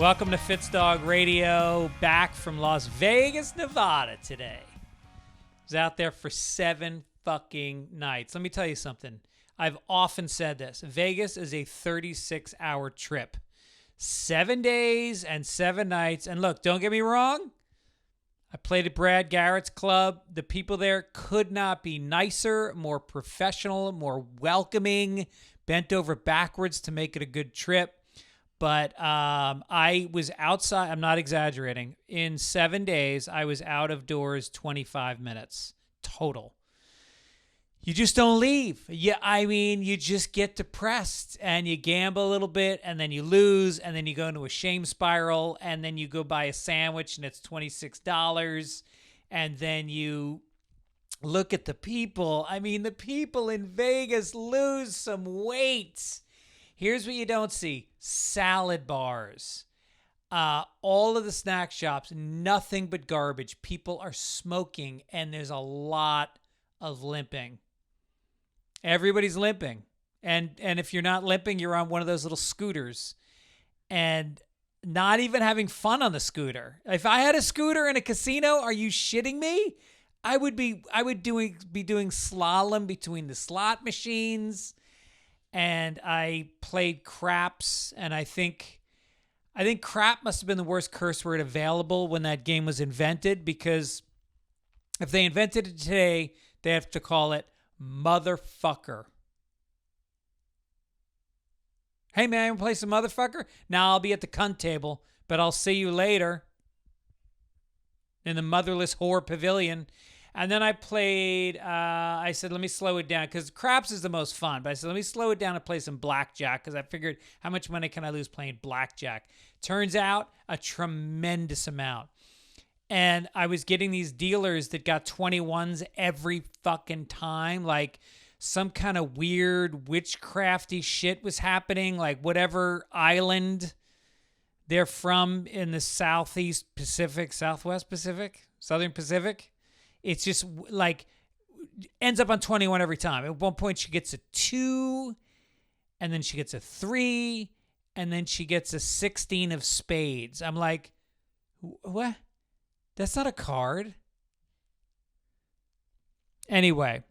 Welcome to Fitzdog Radio, back from Las Vegas, Nevada today. I was out there for 7 fucking nights. Let me tell you something. I've often said this. Vegas is a 36-hour trip. 7 days and 7 nights. And look, don't get me wrong. I played at Brad Garrett's club. The people there could not be nicer, more professional, more welcoming, bent over backwards to make it a good trip. But I was outside. I'm not exaggerating. In 7 days, I was out of doors 25 minutes total. You just don't leave. Yeah, I mean, you just get depressed and you gamble a little bit and then you lose and then you go into a shame spiral and then you go buy a sandwich and it's $26 and then you look at the people. I mean, the people in Vegas lose some weight. Here's what you don't see. Salad bars. All of the snack shops, nothing but garbage. People are smoking, and there's a lot of limping. Everybody's limping. And if you're not limping, you're on one of those little scooters. And not even having fun on the scooter. If I had a scooter in a casino, are you shitting me? I would be doing slalom between the slot machines. And I played craps, and I think crap must have been the worst curse word available when that game was invented, because if they invented it today, they have to call it motherfucker. Hey, man, you want to play some motherfucker? Now I'll be at the cunt table, but I'll see you later in the motherless whore pavilion. And then I played, I said, let me slow it down, because craps is the most fun. But I said, let me slow it down and play some blackjack, because I figured, how much money can I lose playing blackjack? Turns out, a tremendous amount. And I was getting these dealers that got 21s every fucking time. Like, some kind of weird witchcrafty shit was happening. Like, whatever island they're from in the Southeast Pacific, Southwest Pacific, Southern Pacific. It's just like ends up on 21 every time. At one point, she gets a 2, and then she gets a 3, and then she gets a 16 of spades. I'm like, what? That's not a card. Anyway,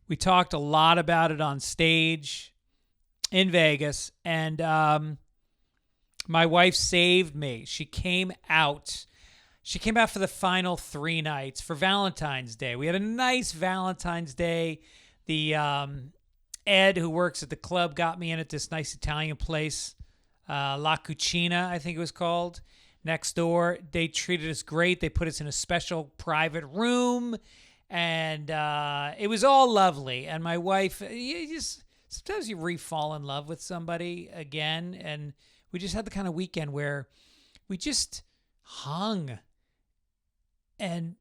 we talked a lot about it on stage in Vegas, and my wife saved me. She came out. She came out for the final 3 nights for Valentine's Day. We had a nice Valentine's Day. The Ed, who works at the club, got me in at this nice Italian place, La Cucina, I think it was called, next door. They treated us great. They put us in a special private room, and it was all lovely. And my wife, sometimes you re-fall in love with somebody again, and we just had the kind of weekend where we just hung and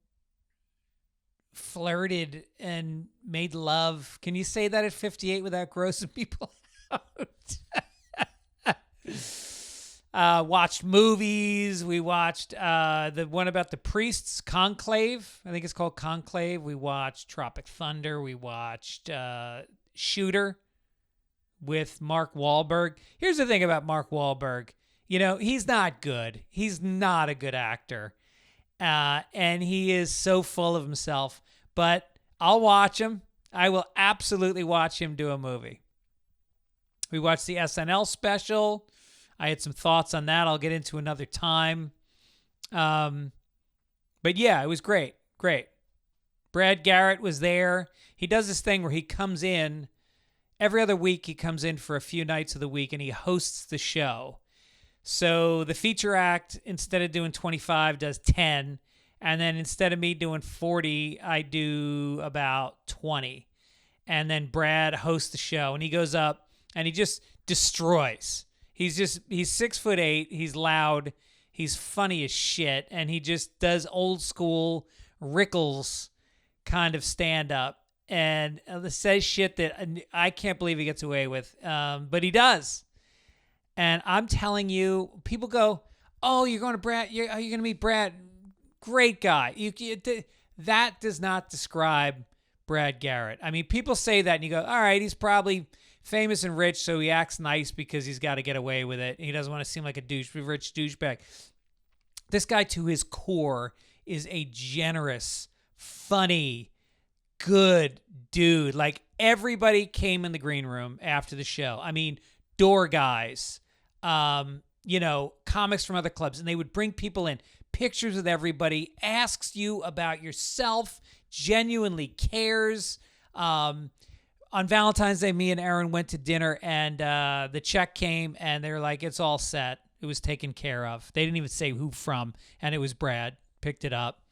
flirted and made love. Can you say that at 58 without grossing people out? Watched movies. We watched the one about the priests, Conclave. I think it's called Conclave. We watched Tropic Thunder. We watched Shooter with Mark Wahlberg. Here's the thing about Mark Wahlberg. You know, he's not good. He's not a good actor. And he is so full of himself. But I'll watch him. I will absolutely watch him do a movie. We watched the SNL special. I had some thoughts on that. I'll get into another time. But yeah, it was great. Great. Brad Garrett was there. He does this thing where he comes in. Every other week, he comes in for a few nights of the week, and he hosts the show. So the feature act, instead of doing 25, does 10. And then instead of me doing 40, I do about 20. And then Brad hosts the show, and he goes up and he just destroys. He's 6'8". He's loud. He's funny as shit. And he just does old school Rickles kind of stand up and says shit that I can't believe he gets away with. But he does. And I'm telling you, people go, oh, you're going to Brad. Are you going to meet Brad? Great guy. That does not describe Brad Garrett. I mean, people say that and you go, all right, he's probably famous and rich, so he acts nice because he's got to get away with it. He doesn't want to seem like a rich douchebag. This guy, to his core, is a generous, funny, good dude. Like, everybody came in the green room after the show. I mean, door guys, comics from other clubs, and they would bring people in, pictures with everybody, asks you about yourself, genuinely cares. On Valentine's Day, me and Aaron went to dinner, and the check came, and they were like, it's all set. It was taken care of. They didn't even say who from, and it was Brad. Picked it up.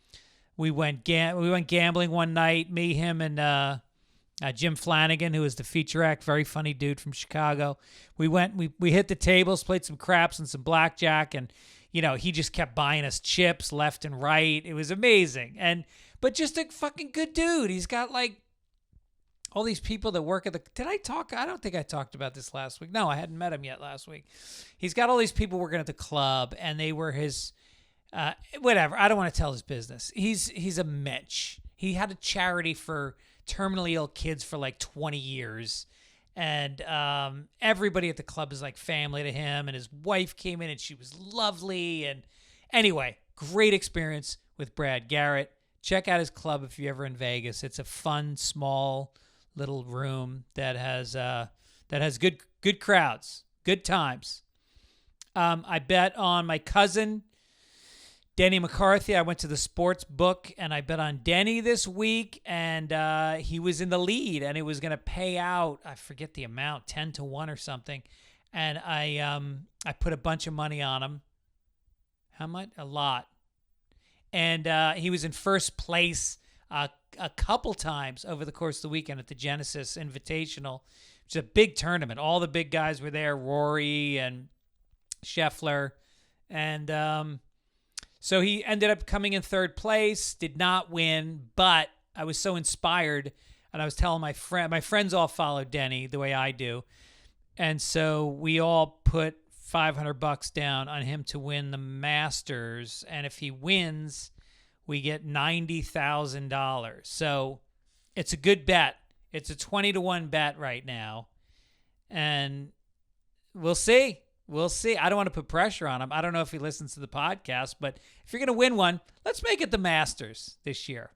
We went gambling one night, me, him, and Jim Flanagan, who is the feature act, very funny dude from Chicago. We hit the tables, played some craps and some blackjack, and he just kept buying us chips left and right. It was amazing. But just a fucking good dude. He's got like all these people that work at the... I don't think I talked about this last week. No, I hadn't met him yet last week. He's got all these people working at the club, and they were his... whatever. I don't want to tell his business. He's a mensch. He had a charity for terminally ill kids for like 20 years. And everybody at the club is like family to him. And his wife came in, and she was lovely. And anyway, great experience with Brad. Garrett, check out his club if you're ever in Vegas. It's a fun, small little room that has good crowds, good times. I bet on my cousin Denny McCarthy. I went to the sports book, and I bet on Denny this week, and he was in the lead, and it was going to pay out, I forget the amount, 10-1 or something. And I put a bunch of money on him. How much? A lot. And he was in first place a couple times over the course of the weekend at the Genesis Invitational, which is a big tournament. All the big guys were there, Rory and Scheffler. And so he ended up coming in third place, did not win, but I was so inspired, and I was telling my friends all followed Denny the way I do. And so we all put $500 down on him to win the Masters. And if he wins, we get $90,000. So it's a good bet. It's a 20-1 bet right now. And we'll see. We'll see. I don't want to put pressure on him. I don't know if he listens to the podcast, but if you're going to win one, let's make it the Masters this year.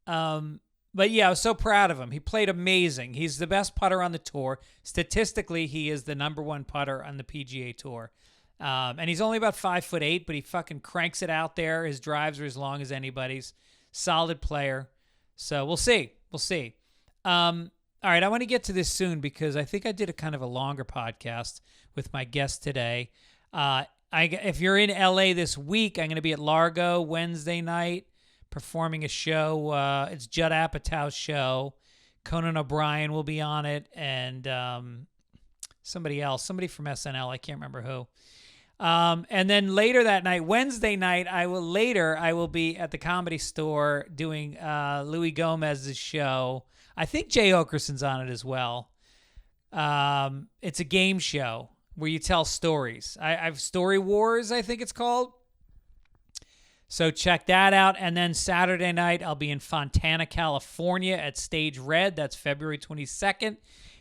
But yeah, I was so proud of him. He played amazing. He's the best putter on the tour. Statistically, he is the number one putter on the PGA Tour. And he's only about 5'8", but he fucking cranks it out there. His drives are as long as anybody's. Solid player. So we'll see. We'll see. All right, I want to get to this soon because I think I did a kind of a longer podcast with my guest today. If you're in LA this week, I'm going to be at Largo Wednesday night performing a show. It's Judd Apatow's show. Conan O'Brien will be on it, and somebody from SNL. I can't remember who. And then later that night, Wednesday night, I will be at the Comedy Store doing Louie Gomez's show. I think Jay Okerson's on it as well. It's a game show where you tell stories. I've Story Wars, I think it's called. So check that out. And then Saturday night, I'll be in Fontana, California at Stage Red. That's February 22nd.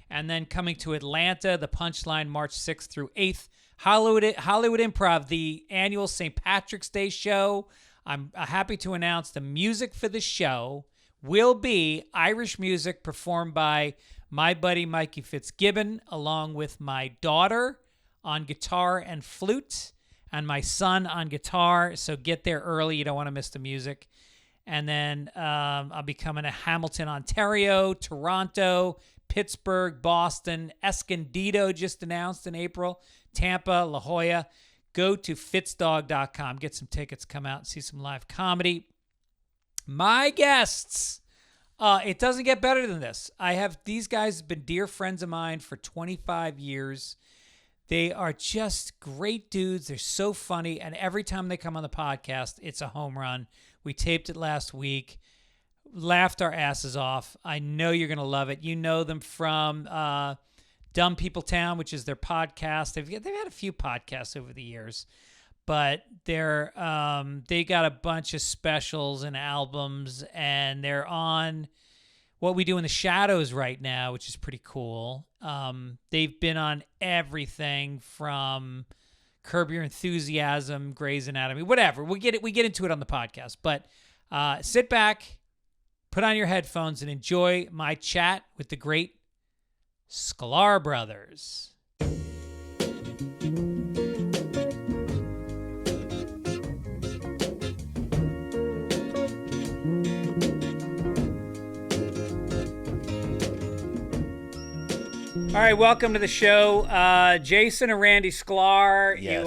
And then coming to Atlanta, the Punchline, March 6th through 8th. Hollywood Improv, the annual St. Patrick's Day show. I'm happy to announce the music for the show will be Irish music performed by my buddy Mikey Fitzgibbon, along with my daughter on guitar and flute, and my son on guitar. So get there early. You don't want to miss the music. And then I'll be coming to Hamilton, Ontario, Toronto, Pittsburgh, Boston, Escondido just announced in April, Tampa, La Jolla. Go to fitzdog.com. Get some tickets. Come out and see some live comedy. My guests. It doesn't get better than this. These guys have been dear friends of mine for 25 years. They are just great dudes. They're so funny. And every time they come on the podcast, it's a home run. We taped it last week. Laughed our asses off. I know you're going to love it. You know them from Dumb People Town, which is their podcast. They've had a few podcasts over the years. But they got a bunch of specials and albums, and they're on What We Do in the Shadows right now, which is pretty cool. They've been on everything from Curb Your Enthusiasm, Grey's Anatomy, whatever. We get into it on the podcast. But sit back, put on your headphones, and enjoy my chat with the great Sklar Brothers. All right, welcome to the show, Jason and Randy Sklar. Yes.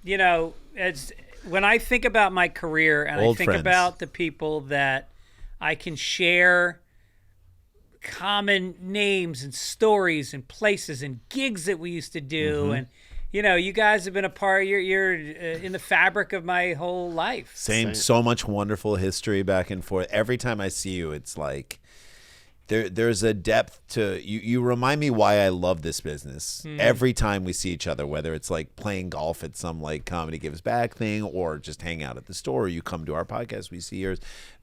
You are, it's when I think about my career and Old I think friends. about the people that I can share common names and stories and places and gigs that we used to do, and you guys have been a part. You're in the fabric of my whole life. Same. So much wonderful history back and forth. Every time I see you, it's like there's a depth to you. You remind me why I love this business. Every time we see each other, whether it's like playing golf at some like Comedy Gives Back thing or just hang out at the store, or you come to our podcast, we see yours.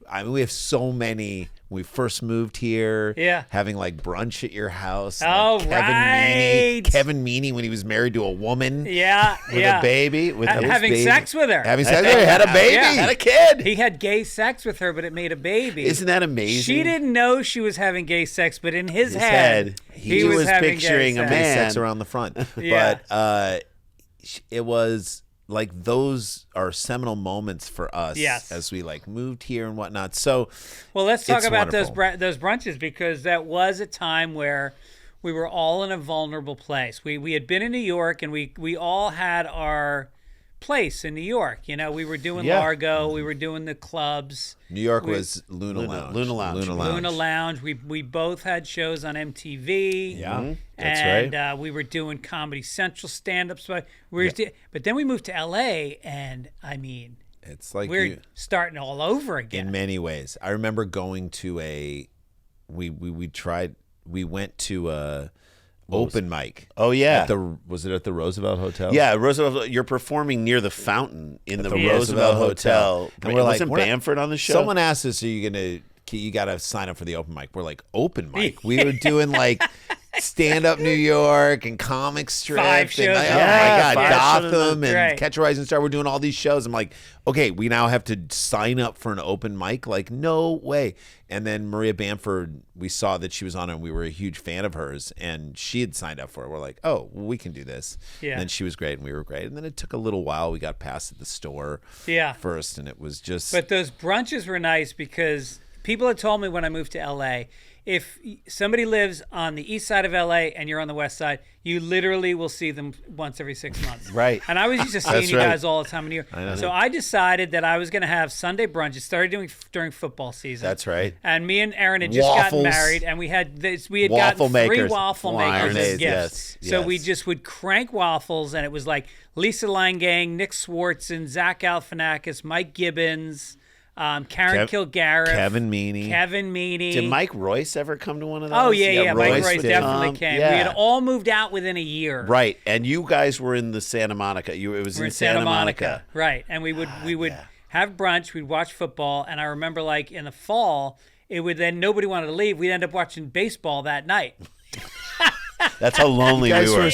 I mean, we have so many. We first moved here, having like brunch at your house. Oh, like right. Kevin Meaney when he was married to a woman. With a baby. Having sex with her. Having sex with her. Had a baby. Had a kid. He had gay sex with her, but it made a baby. Isn't that amazing? She didn't know she was having gay sex, but in his head he was having picturing gay a sex. man sex around the front. But it was like those are seminal moments for us as we like moved here and whatnot. So, well, let's talk about wonderful. those brunches, because that was a time where we were all in a vulnerable place. We had been in New York, and we all had our place in New York. We were doing Largo, we were doing the clubs. New York was Luna Lounge. We both had shows on MTV. Yeah, that's right. And we were doing Comedy Central stand-ups. But then we moved to LA, and I mean, it's like we're starting all over again. In many ways. I remember going to we went to a open mic. Oh yeah. Was it at the Roosevelt Hotel? Yeah, Roosevelt. You're performing near the fountain in the Roosevelt Hotel. And we're like, wasn't Bamford on the show? Someone asked us, "Are you you got to sign up for the open mic?" We're like, "Open mic?" We were doing like Stand Up New York and Comic Strip. 5 shows. Oh my God, 5 shows. Gotham and Right. Catch a Rising Star. We're doing all these shows. I'm like, okay, we now have to sign up for an open mic? Like, no way. And then Maria Bamford, we saw that she was on it, and we were a huge fan of hers, and she had signed up for it. We're like, oh, well, we can do this. Yeah. And then she was great, and we were great. And then it took a little while. We got past at the store first, and it was just... But those brunches were nice, because people had told me when I moved to LA, if somebody lives on the east side of LA and you're on the west side, you literally will see them once every 6 months. Right. And I was used to seeing you guys all the time in New York. So I decided that I was going to have Sunday brunches. Started doing during football season. That's right. And me and Aaron had just gotten married, and we had gotten 3 waffle makers as gifts. Yes. So we just would crank waffles, and it was like Lisa Langang, Nick Swartzen, Zach Galifianakis, Mike Gibbons, Karen Kilgariff, Kevin Meaney. Did Mike Royce ever come to one of those? Oh, yeah. Mike Royce definitely came. Yeah. We had all moved out within a year. Right, and you guys were in the Santa Monica. It was in Santa Monica. Right, and we would have brunch. We'd watch football, and I remember like in the fall, it would then nobody wanted to leave. We'd end up watching baseball that night. That's how lonely we were.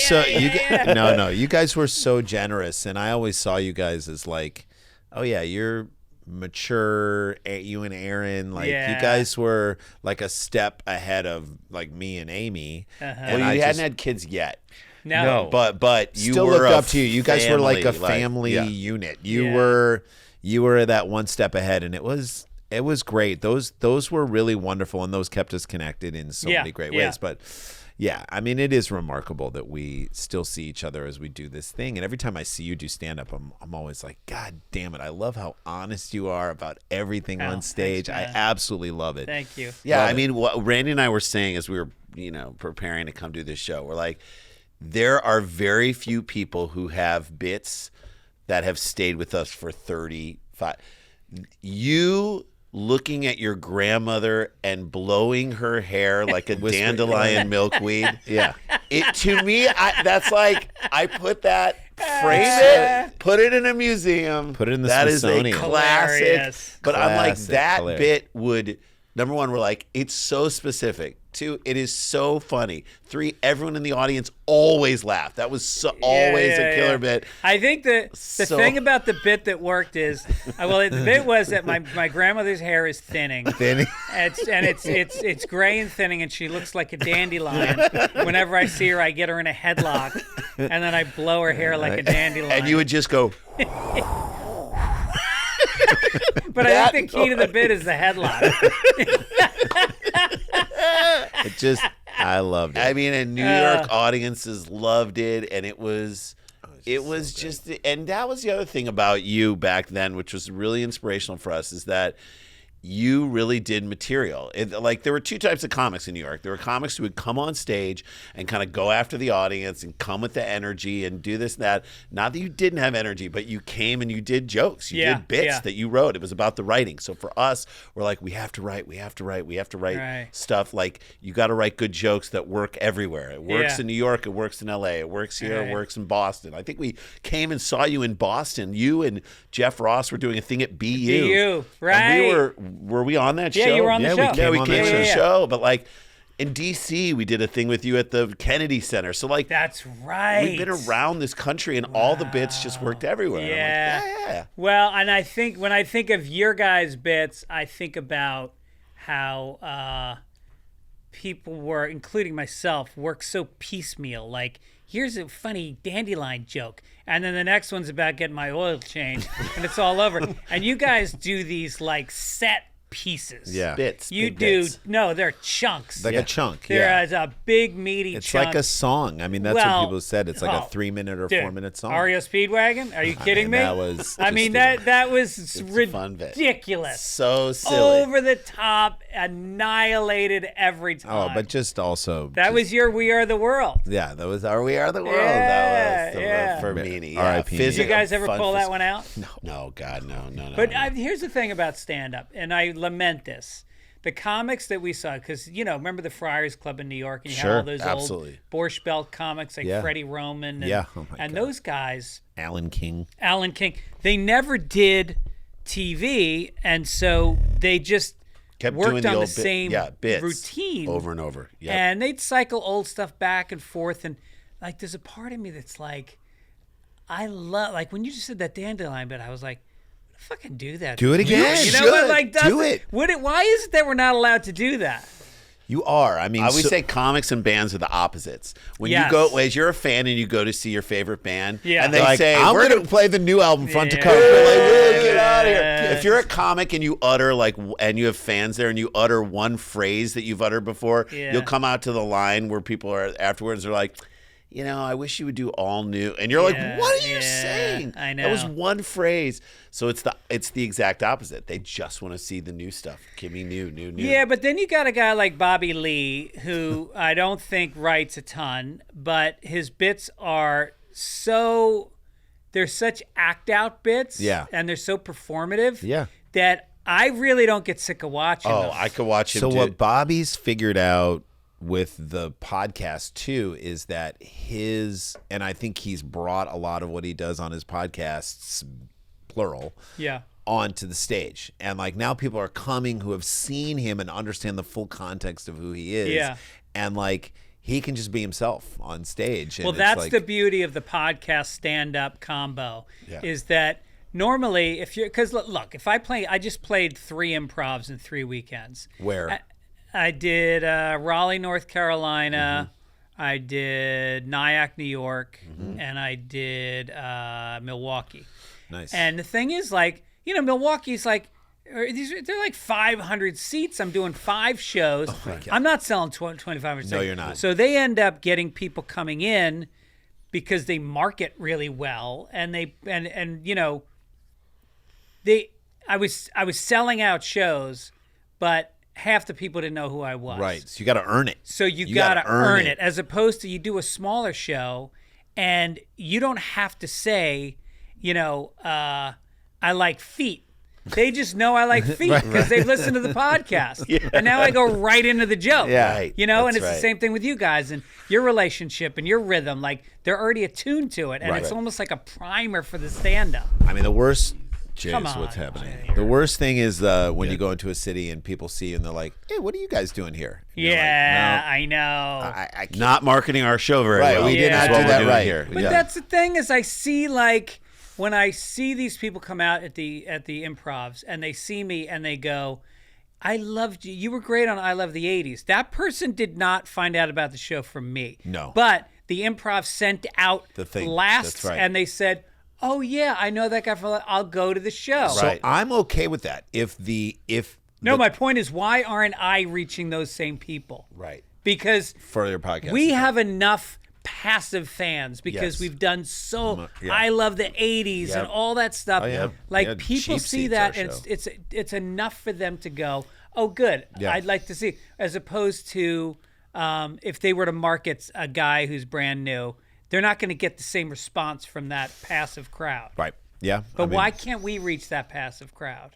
You guys were so generous, and I always saw you guys as like, oh yeah, you're mature. You and Aaron, like you guys were like a step ahead of like me and Amy. Well, you hadn't had kids yet. No. But you still were looked up to you. You guys were like a family yeah. unit. You were that one step ahead, and it was great. Those were really wonderful, and those kept us connected in so many great ways. But yeah, I mean, it is remarkable that we still see each other as we do this thing. And every time I see you do stand up, I'm always like, God damn it, I love how honest you are about everything on stage. Thanks, I absolutely love it. Thank you. Yeah, Love I it. mean, what Randy and I were saying as we were, preparing to come do this show, we're like, there are very few people who have bits that have stayed with us for 35. You looking at your grandmother and blowing her hair like a dandelion milkweed. Yeah. To me, that's like, I put that, frame it, put it in a museum. Put it in the That is Smithsonian. a classic. Hilarious. But I'm like, Classic. that Hilarious. bit would Number one, we're like, it's so specific. 2, it is so funny. 3, everyone in the audience always laughed. That was always a killer bit. I think the thing about the bit that worked is, the bit was that my grandmother's hair is thinning. It's gray and thinning, and she looks like a dandelion. Whenever I see her, I get her in a headlock, and then I blow her hair like a dandelion. And you would just go. But I think the key to the bit is the headlock. I loved it. I mean, and New York audiences loved it, and it was just, and that was the other thing about you back then, which was really inspirational for us, is that you really did material. Like, there were 2 types of comics in New York. There were comics who would come on stage and kind of go after the audience and come with the energy and do this and that. Not that you didn't have energy, but you came and you did jokes. You did bits that you wrote. It was about the writing. So for us, we're like, we have to write stuff. Like, you got to write good jokes that work everywhere. It works in New York. It works in LA. It works here. It works in Boston. I think we came and saw you in Boston. You and Jeff Ross were doing a thing at BU. Right. And were we on that show? Yeah, you were on the show. We came on the show. But like in DC, we did a thing with you at the Kennedy Center. So like, that's right. We've been around this country, and all the bits just worked everywhere. Yeah. I'm like, yeah. Well, and I think when I think of your guys' bits, I think about how people were, including myself, work so piecemeal. Like, here's a funny dandelion joke, and then the next one's about getting my oil changed, and it's all over. And you guys do these like set pieces. Yeah. Bits. You big do bits. no, they're chunks. Like a chunk. They're a big meaty It's chunk. like a song. I mean, that's what people said. It's like a 3-minute or 4-minute song. REO Speedwagon? Are you kidding me? That was. I mean, that was a fun bit. ridiculous. So silly. Over the top, annihilated every time. Oh, but just also. That was your We Are the World. Yeah, that was We Are the World. Yeah, That was yeah. for Meanie. R.I.P. Did you guys ever pull that one out? No, God, no. But here's the thing about stand-up, and I lament this. The comics that we saw, because, remember the Friars Club in New York, and you had all those old Borscht Belt comics like Freddie Roman and those guys. Alan King. They never did TV, and so they just kept worked doing on the same bits routine over and over. Yep. And they'd cycle old stuff back and forth, and like there's a part of me that's like, I love, like when you just said that dandelion bit, I was like, fucking do that. Do it again. You know what? Like, do it. Why is it that we're not allowed to do that? You are. I mean, I always say comics and bands are the opposites. When you go, as you're a fan and you go to see your favorite band, and they like, say, I'm going to play the new album front to cover. Get out of here. If you're a comic and you utter and you have fans there and you utter one phrase that you've uttered before, you'll come out to the line where people are afterwards. They're like, I wish you would do all new. And you're like, what are you saying? I know. That was one phrase. So it's the exact opposite. They just want to see the new stuff. Give me new. Yeah, but then you got a guy like Bobby Lee, who I don't think writes a ton, but his bits are they're such act-out bits. Yeah. And they're so performative. Yeah. That I really don't get sick of watching them. I could watch him So what Bobby's figured out with the podcast too is that and I think he's brought a lot of what he does on his podcasts, plural, onto the stage. And like now people are coming who have seen him and understand the full context of who he is. Yeah. And like he can just be himself on stage. And well, that's the beauty of the podcast stand-up combo is that normally because look, if I just played 3 improvs in 3 weekends. Where? I did Raleigh, North Carolina. I did Nyack, New York, and I did Milwaukee. Nice. And the thing is, like, Milwaukee's like, they're like 500 seats. I'm doing 5 shows. Oh my God. I'm not selling 2,500 seats. No, you're not. So they end up getting people coming in because they market really well, and I was selling out shows, but half the people didn't know who I was. Right. So you got to earn it. So you got to earn it, as opposed to you do a smaller show and you don't have to say, I like feet. They just know I like feet because they've listened to the podcast. Yeah. And now I go right into the joke. Yeah. And it's the same thing with you guys and your relationship and your rhythm. Like they're already attuned to it. And it's almost like a primer for the stand-up. I mean, the worst Come on, what's happening. Jay. The worst thing is when you go into a city and people see you and they're like, "Hey, what are you guys doing here?" And you're Yeah, like, I know. no, I can't. Not marketing our show very Right, well. we did Yeah. not That's do what that we're doing right. here. But that's the thing is I see like when I see these people come out at the improvs and they see me and they go, I loved you. You were great on I Love the 80s. That person did not find out about the show from me. No. But the improv sent out The thing. blasts That's right. and they said, oh yeah, I know that guy from I'll go to the show. So Right. I'm okay with that. No, my point is why aren't I reaching those same people? right Because for your podcast, we have enough passive fans because Yes. we've done so Yeah. I love the 80s Yep. and all that stuff. Oh, yeah. Like Yeah, people Cheap see Seats, that our and show. it's enough for them to go, oh good, Yeah. I'd like to see, as opposed to if they were to market a guy who's brand new, they're not going to get the same response from that passive crowd. right. Yeah, But why can't we reach that passive crowd?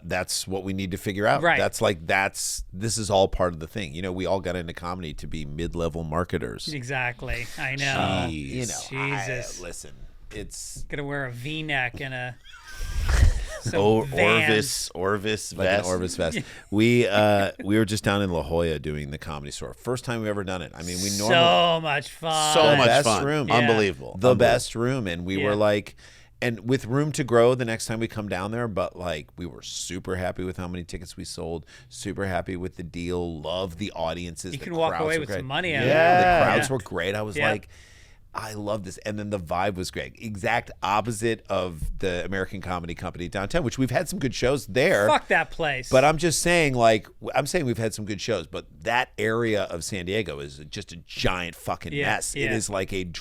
That's what we need to figure out. Right. This is all part of the thing. You know, we all got into comedy to be mid-level marketers. Exactly. I know. You know, Jesus. listen, it's Gonna wear a V-neck and a Orvis like an vest. Orvis vest. We were just down in La Jolla doing the Comedy Store. First time we've ever done it. I mean, we normally so much fun. So much best fun. room. Yeah. Unbelievable. the best room, and we Yeah. were like, and with room to grow the next time we come down there, but like we were super happy with how many tickets we sold, super happy with the deal, love the audiences. You the can walk crowds away were with great. some money out of it. Yeah, the Yeah. crowds were great. I was Yeah. like, I love this. And then the vibe was great. Exact opposite of the American Comedy Company downtown, which we've had some good shows there. Fuck that place. But I'm just saying, we've had some good shows, but that area of San Diego is just a giant fucking mess. yeah. It is like it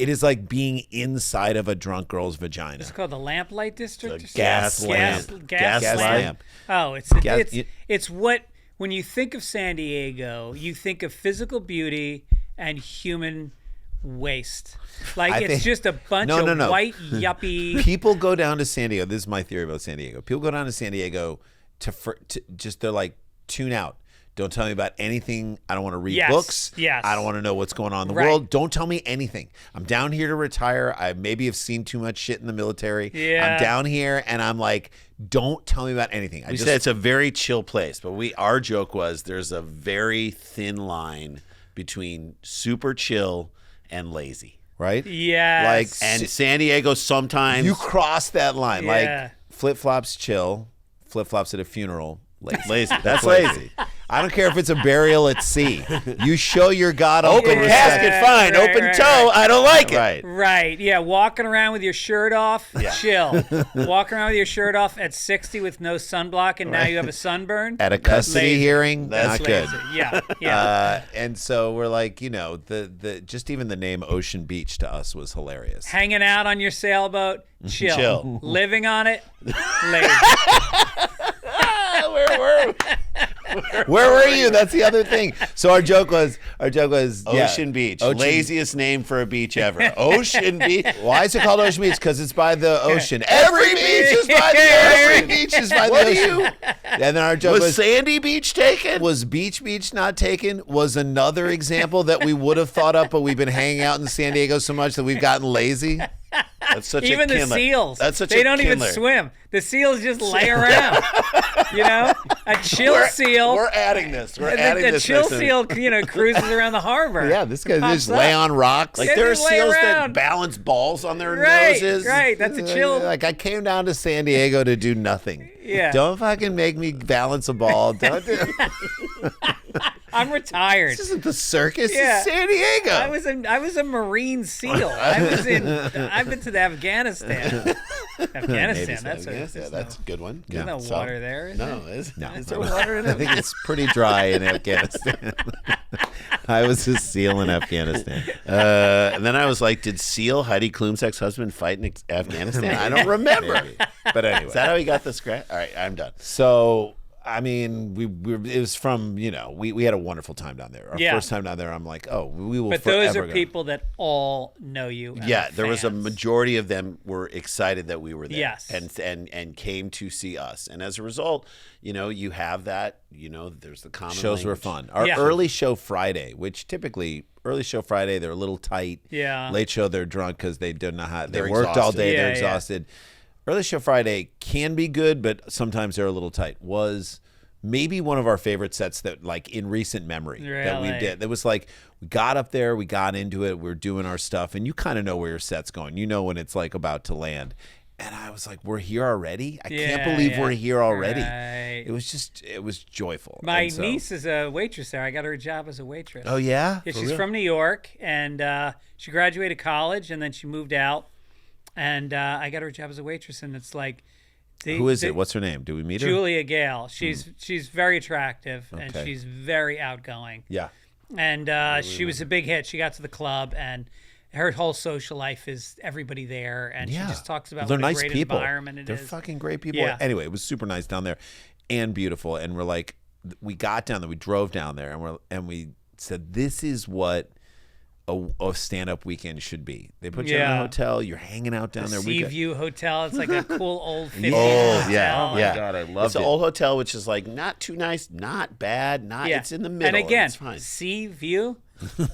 is like being inside of a drunk girl's vagina. it's called the Lamplight District. The or something? gas lamp. Gas Gas lamp. lamp. Oh, Gas- it's what when you think of San Diego, you think of physical beauty and human waste. Like I it's think- just a bunch No, of no, no. white yuppie. People go down to San Diego. This is my theory about San Diego. People go down to San Diego to just they're like, tune out. Don't tell me about anything. I don't want to read Yes, books. yes. I don't want to know what's going on in the Right. world. Don't tell me anything. I'm down here to retire. I maybe have seen too much shit in the military. Yeah. I'm down here and I'm like, don't tell me about anything. We said it's a very chill place, but our joke was there's a very thin line between super chill and lazy. right? Yes. And San Diego sometimes You cross that line. Yeah. Like flip flops chill, flip flops at a funeral. Lazy. lazy. That's lazy. I don't care if it's a burial at sea. You show your God Open Yeah. casket, fine. Right, Open right, toe, right. I don't like it. Right. Right. Yeah. Walking around with your shirt off, chill. Walking around with your shirt off at 60 with no sunblock, and now you have a sunburn. At a custody lazy. hearing, That's not good. Lazy. Yeah. Yeah. And so we're like, the just even the name Ocean Beach to us was hilarious. Hanging out on your sailboat, chill. Chill. Living on it, lazy. Where were we? Where were you? That's the other thing. So our joke was Ocean Beach. Ocean- Laziest name for a beach ever. Ocean Beach. Why is it called Ocean Beach? Because it's by the ocean. Every beach is by the ocean. Every beach is by the What are ocean. you? And then our joke Was was Sandy Beach taken? was Beach not taken? Was another example that we would have thought up, but we've been hanging out in San Diego so much that we've gotten lazy. That's such Even a the Kindler. seals. That's such they a don't even Kindler. swim. The seals just lay around. A chill seal. We're adding this. We're the, adding the this. chill next time. seal, cruises around the harbor. Yeah, this guy Pops just up. lay on rocks. Like They there are just lay seals that around. balance balls on their Right, noses. right. That's a chill. Like I came down to San Diego to do nothing. Yeah. Don't fucking make me balance a ball. Don't do. I'm retired. This isn't the circus. Yeah. It's San Diego. I was a Marine SEAL. I've been to the Afghanistan. Afghanistan. That's Yeah, that's a good one. there's no So- water there. Is No, there? is No, there water in I it? think it's pretty dry in Afghanistan. I was a SEAL in Afghanistan. And then I was like, did SEAL Heidi Klum's ex-husband fight in Afghanistan? I don't remember. Maybe. But anyway. Is that how he got the scratch? All right, I'm done. So, I mean, it was from, we had a wonderful time down there. Our Yeah. first time down there, I'm like, oh, we will But forever those are go. people that all know you. and Yeah, are there was a fans. majority of them were excited that we were there. Yes. And came to see us. And as a result, you have that, there's the common Shows were language. fun. Our Yeah. early show Friday, which typically early show Friday they're a little tight. Yeah. Late show they're drunk because they don't know how they They're worked all exhausted. day. Yeah, They're yeah. exhausted. Early Show Friday can be good, but sometimes they're a little tight. Was maybe one of our favorite sets that, like, in recent memory that we did. It was like we got up there, we got into it, we're doing our stuff, and you kind of know where your set's going. You know when it's like about to land. And I was like, we're here already? I can't believe we're here already. Right. It was joyful. My niece is a waitress there. I got her a job as a waitress. Oh, yeah? Yeah, she's from New York, and she graduated college, and then she moved out. And I got her a job as a waitress, and it's like... Who is it? What's her name? Do we meet her? Julia Gale. She's very attractive, and she's very outgoing. Yeah. And she was a big hit. She got to the club, and her whole social life is everybody there, and she just talks about what a great environment it is. They're fucking great people. Yeah. Anyway, it was super nice down there and beautiful. And we're like, we got down there, we drove down there, and we said, this is what a stand-up weekend should be. They put you in a hotel, you're hanging out down there. Seaview Hotel. It's like a cool old 50s hotel. Oh, my God, I loved it. It's an old hotel, which is like not too nice, not bad, it's in the middle. And again, it's fine. Seaview.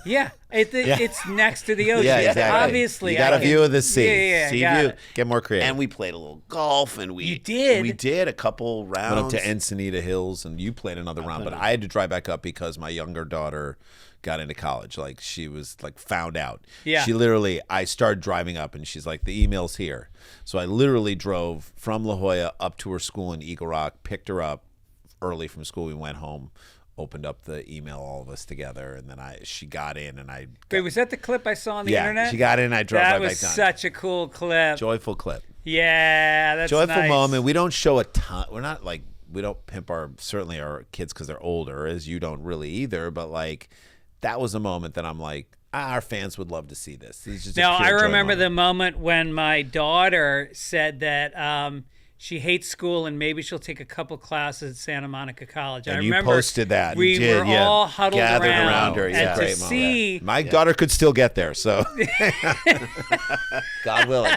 It's next to the ocean. Yeah, exactly. Obviously, you got a view of the sea. Sea view. Get more creative. And we played a little golf, and You did? We did a couple rounds. Went up to Encinita Hills, and you played another round, but I had to drive back up because my younger daughter got into college. Like, she was like found out. Yeah. She literally, I started driving up, and she's like, the email's here. So I literally drove from La Jolla up to her school in Eagle Rock, picked her up early from school. We went home, opened up the email, all of us together, and then she got in, and I... Wait, was that the clip I saw on the internet? Yeah, she got in, I drove right back down. That was such a cool clip. Joyful clip. Yeah, that's Joyful nice. moment. We don't show a ton. We're not like, we don't pimp certainly our kids because they're older, as you don't really either, but like, that was a moment that I'm like, our fans would love to see this. It's just now, I remember the moment when my daughter said that she hates school and maybe she'll take a couple classes at Santa Monica College. And I you remember posted that. We were all huddled Gathered around her. and to see... My daughter could still get there, so God willing.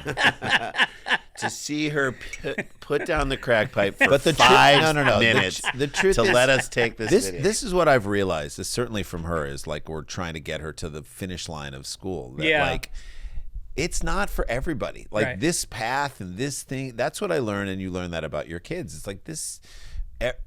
To see her put down the crack pipe for But the 5 no. minutes The truth to is, let us take this video. This is what I've realized. Is certainly from her is like we're trying to get her to the finish line of school. That, like, it's not for everybody. Like this path and this thing. That's what I learned, and you learn that about your kids. It's like this.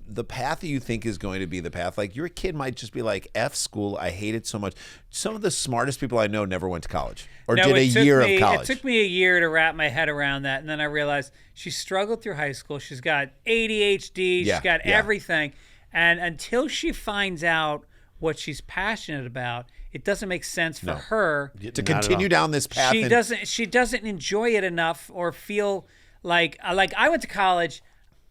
The path that you think is going to be the path, like your kid might just be like, F school, I hate it so much. Some of the smartest people I know never went to college or did a year of college. It took me a year to wrap my head around that, and then I realized she struggled through high school. She's got ADHD, she's got everything, and until she finds out what she's passionate about, it doesn't make sense for her to continue down this path. She doesn't enjoy it enough or feel like I went to college.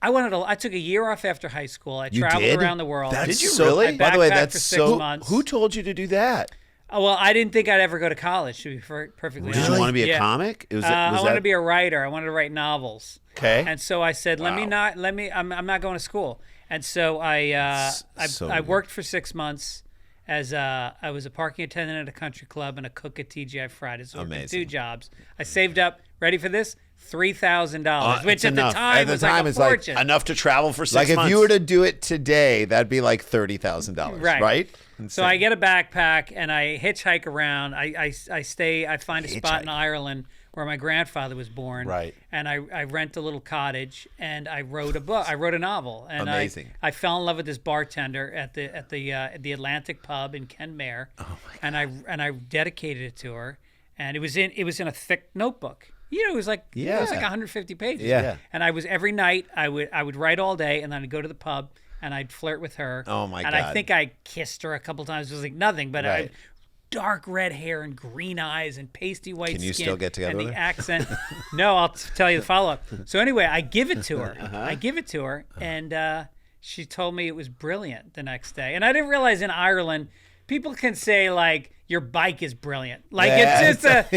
I took a year off after high school. I traveled around the world. Did you so, really? By the way, that's for 6 so. months. Who told you to do that? Oh, well, I didn't think I'd ever go to college, to be perfectly honest. Did you want to be a comic? I wanted to be a writer. I wanted to write novels. Okay. And so I said, I'm not going to school. And so I worked for 6 months as I was a parking attendant at a country club and a cook at TGI Fridays. So amazing. 2 jobs. I saved up, ready for this? $3,000, which at the enough. time was like a fortune. Enough to travel for 6 months. Like if you were to do it today, that'd be like $30,000, right? So I get a backpack and I hitchhike around. I find a spot in Ireland where my grandfather was born. Right. And I rent a little cottage and I wrote a book. I wrote a novel. And amazing. I fell in love with this bartender at the Atlantic pub in Kenmare. Oh my God. And I dedicated it to her. And it was in a thick notebook. You know, it was like 150 pages. Yeah. And every night I would write all day, and then I'd go to the pub and I'd flirt with her. Oh my God. And I think I kissed her a couple times. It was like nothing, but I had dark red hair and green eyes and pasty white skin. Can you still get together and with the her? accent? No, I'll tell you the follow up. So anyway, I give it to her. And she told me it was brilliant the next day. And I didn't realize in Ireland, people can say like, your bike is brilliant. Like it's just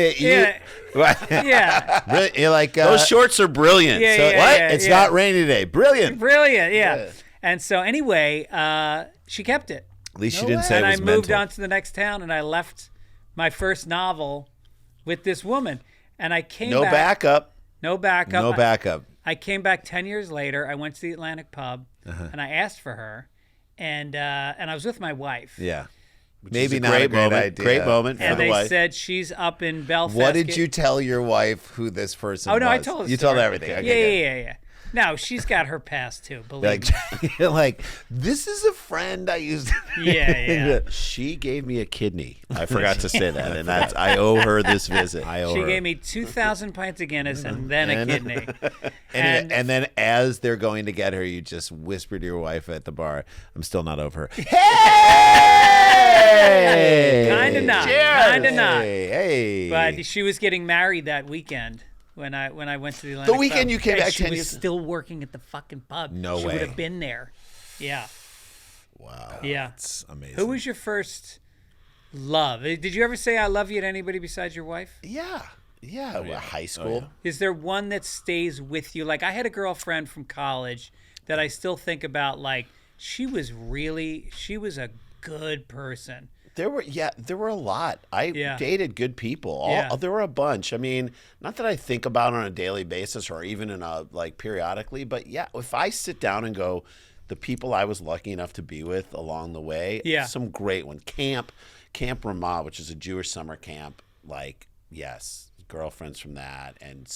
You're like those shorts are brilliant. It's not rainy today. Brilliant. Yeah. And so anyway, she kept it. At least she didn't say it was And I moved on to the next town, and I left my first novel with this woman, and I came back. No backup. I came back 10 years later. I went to the Atlantic pub, and I asked for her, and I was with my wife. Yeah. Maybe a not great a great moment. idea. Great moment for And the they wife. said she's up in Belfast. What did you tell your wife who this person was? Oh, no, I told her. You told everything. Yeah, Okay, yeah. No, she's got her past too, believe Like, me. you're like, this is a friend I used to. Yeah. She gave me a kidney. I forgot to say that, and I owe her this visit. She gave me 2,000 pints of Guinness and then a kidney. And then as they're going to get her, you just whisper to your wife at the bar, I'm still not over her. Hey! Kinda not. Cheers! Kinda not. Hey. But she was getting married that weekend when I went to the Atlantic The weekend Pub. you came And back she 10 was years- still working at the fucking pub. No she way. would have been there. Yeah. Wow. Yeah. That's amazing. Who was your first love? Did you ever say I love you to anybody besides your wife? Yeah. High school. Is there one that stays with you? Like, I had a girlfriend from college that I still think about. Like, she was a good person. There were a lot. I dated good people. There were a bunch. I mean, not that I think about on a daily basis or even in a periodically, but yeah, if I sit down and go, the people I was lucky enough to be with along the way, some great ones. Camp Ramah, which is a Jewish summer camp. Like, yes, girlfriends from that, and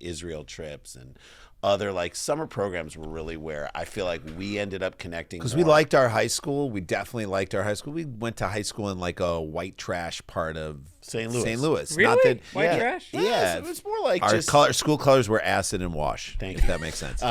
Israel trips and other summer programs were really where I feel like we ended up connecting. Because we liked our high school. We definitely liked our high school. We went to high school in a white trash part of St. Louis. Really? Not that, White trash? Yeah, it was more like our just school colors were acid and wash. Thank if you. that makes sense.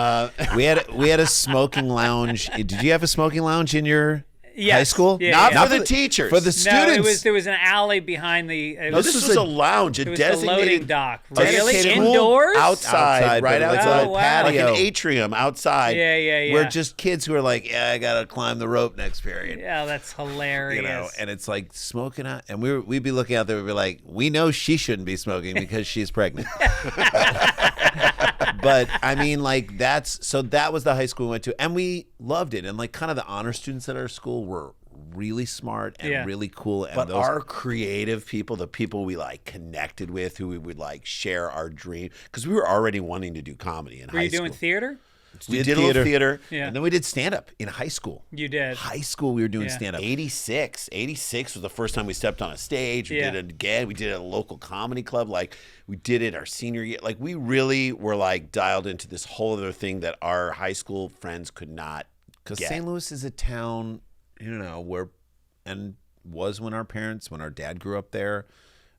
We had a smoking lounge. Did you have a smoking lounge in your high school? Yeah, not yeah. for the teachers. For the students. There was an alley behind the. No, this was a lounge, It was designated the loading dock. Really? dedicated Indoors? outside, right but outside, Oh, wow. patio, Patio. like an atrium outside. Yeah. We're just kids who are like, I gotta climb the rope next period. Yeah, that's hilarious. And it's like smoking out, and we'd be looking out there. We'd be like, we know she shouldn't be smoking because she's pregnant. But I mean, that was the high school we went to, and we loved it. And kind of the honor students at our school were really smart and really cool. And But our creative people, the people we connected with, who we would share our dream, because we were already wanting to do comedy in high school. Were you doing theater? We did a little theater. Yeah. and then we did stand up in high school. You did. High school, we were doing Yeah. stand up. 86 was the first time we stepped on a stage. We did it again. We did it at a local comedy club. We did it our senior year. We really were dialed into this whole other thing that our high school friends could not Because get. St. Louis is a town, where, and was when our dad grew up there,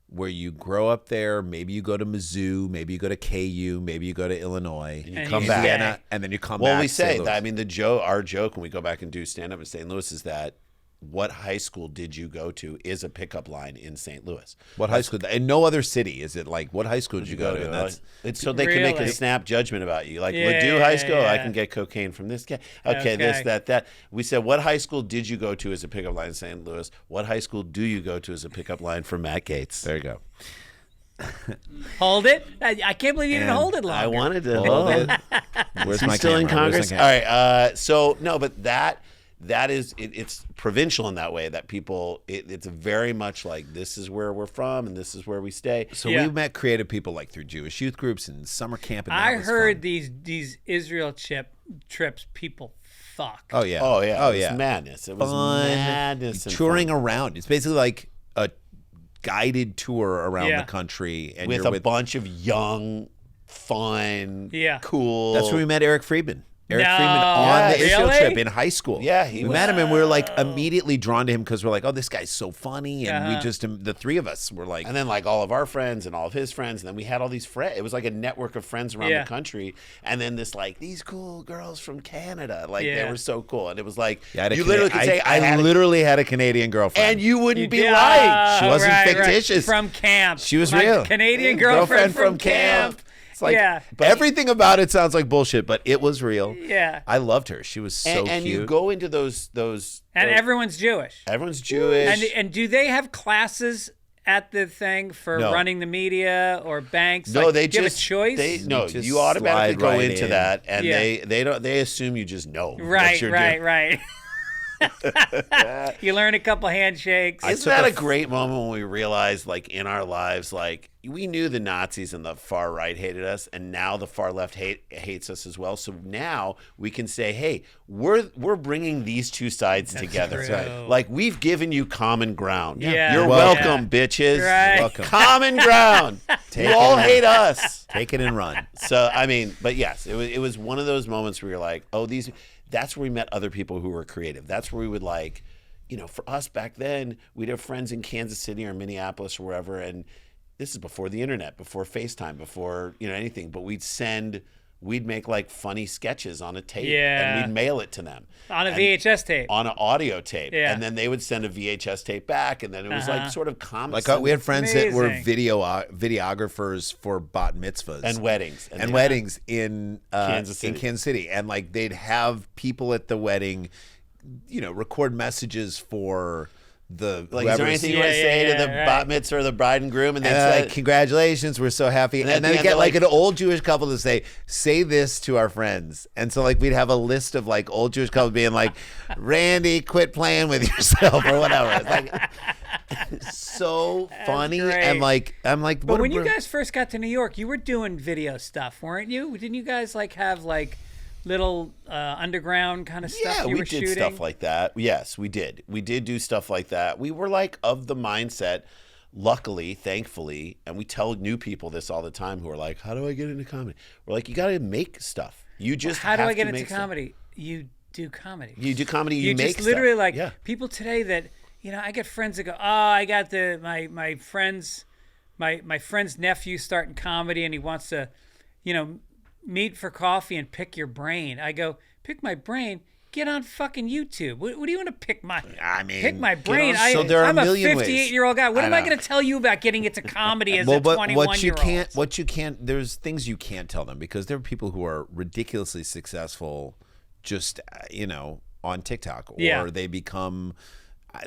where you grow up there, maybe you go to Mizzou, maybe you go to KU, maybe you go to Illinois, And you And come you back. stay. Indiana, and then you come back. Well, we to St. say Louis. that. I mean, our joke when we go back and do stand up in St. Louis is that what high school did you go to is a pickup line in St. Louis. What high school? In no other city is it what high school did you go to? And that's It's so they can make a Really? snap judgment about you. Yeah, Ladue High School, I yeah. can get cocaine from this guy. Okay, this, Okay. that. We said, what high school did you go to as a pickup line in St. Louis? What high school do you go to as a pickup line for Matt Gates? there you go. Hold it. I can't believe you didn't And hold it longer. I wanted to Hold hold it. it. Where's He's my still in camera? Where's Congress? my All camera? right. So no, but that is it's provincial in that way that people it's very much this is where we're from and this is where we stay. So Yeah. we met creative people through Jewish youth groups and summer camp. And that I was heard fun. these Israel trips people fuck. Oh yeah. Oh yeah. Oh It was yeah. madness. It was Fun. madness. And Touring fun. around. It's basically like a guided tour around Yeah. the country, and with you're a bunch of young, fun, Yeah. cool. That's where we met Eric Friedman. Eric No. Friedman on the Israel Really? trip in high school. Yeah, we was- met him and we were immediately drawn to him because we're like, oh, this guy's so funny, and we Uh-huh. just the three of us were like, And then all of our friends and all of his friends, and then we had all these friends. It was like a network of friends around Yeah. the country. And then these cool girls from Canada, they Yeah. were so cool. And it was I had a you Cana- literally could say I literally had a Canadian girlfriend, and you wouldn't be Yeah, lying. She wasn't right, fictitious. From camp. She was My real. Canadian girlfriend from camp. It's like Yeah. everything about it sounds like bullshit, but it was real. Yeah. I loved her. She was so And cute. you go into those And everyone's Jewish. everyone's Jewish. And do they have classes at the thing for No. running the media or banks? no, they do you just have a choice. No, just you automatically slide go right into in. that, and Yeah. they don't. They assume you just know what right, you're right, doing. right. You learn a couple handshakes. Isn't that a great moment when we realize, in our lives, we knew the Nazis and the far right hated us, and now the far left hates us as well. So now we can say, hey, we're bringing these two sides together. true. Like, we've given you common ground. Yeah. You're welcome, bitches. Right. Welcome. Common ground. You all hate us. Take it and run. So I mean, but yes, it was one of those moments where you're like, oh, that's where we met other people who were creative. That's where we would like, for us back then, we'd have friends in Kansas City or Minneapolis or wherever, and this is before the internet, before FaceTime, before anything. But we'd make like funny sketches on a tape, and we'd mail it to them on a VHS tape, on an audio tape, Yeah. and then they would send a VHS tape back, and then it was like sort of comic. Like we had friends that were Amazing. videographers for bat mitzvahs and weddings and weddings in Kansas City. in Kansas City, and like they'd have people at the wedding, record messages for the Like, is there anything you want to say to the bat mitzvah or the bride and groom? And and then it's like, congratulations, we're so happy. And And at then the they end get they're like like- an old Jewish couple to say this to our friends. And so like we'd have a list of like old Jewish couples being like, Randy, quit playing with yourself or whatever. It's like so funny. great. And like I'm like, But what when you guys first got to New York, you were doing video stuff, weren't you? Didn't you guys like have like little underground kind of stuff you we were did shooting? stuff like that. Yes, we did. We did do stuff like that. We were like of the mindset, luckily, thankfully, and we tell new people this all the time who are like, how do I get into comedy? We're like, you got to make stuff. You just How do have I get to into make stuff. comedy? You do comedy. You do comedy, you You make just literally stuff. like Yeah. people today that I get friends that go, I got my friend's nephew starting comedy and he wants to, meet for coffee and pick your brain. I go, pick my brain. Get on fucking YouTube. What do you want to pick my? I mean, pick my get brain. on- So there are I'm a million a ways. 58-year-old guy. What I am I know. going to tell you about getting into comedy as well, a but 21-year-old? what you can't, there's things you can't tell them because there are people who are ridiculously successful just, on TikTok or Yeah. they become,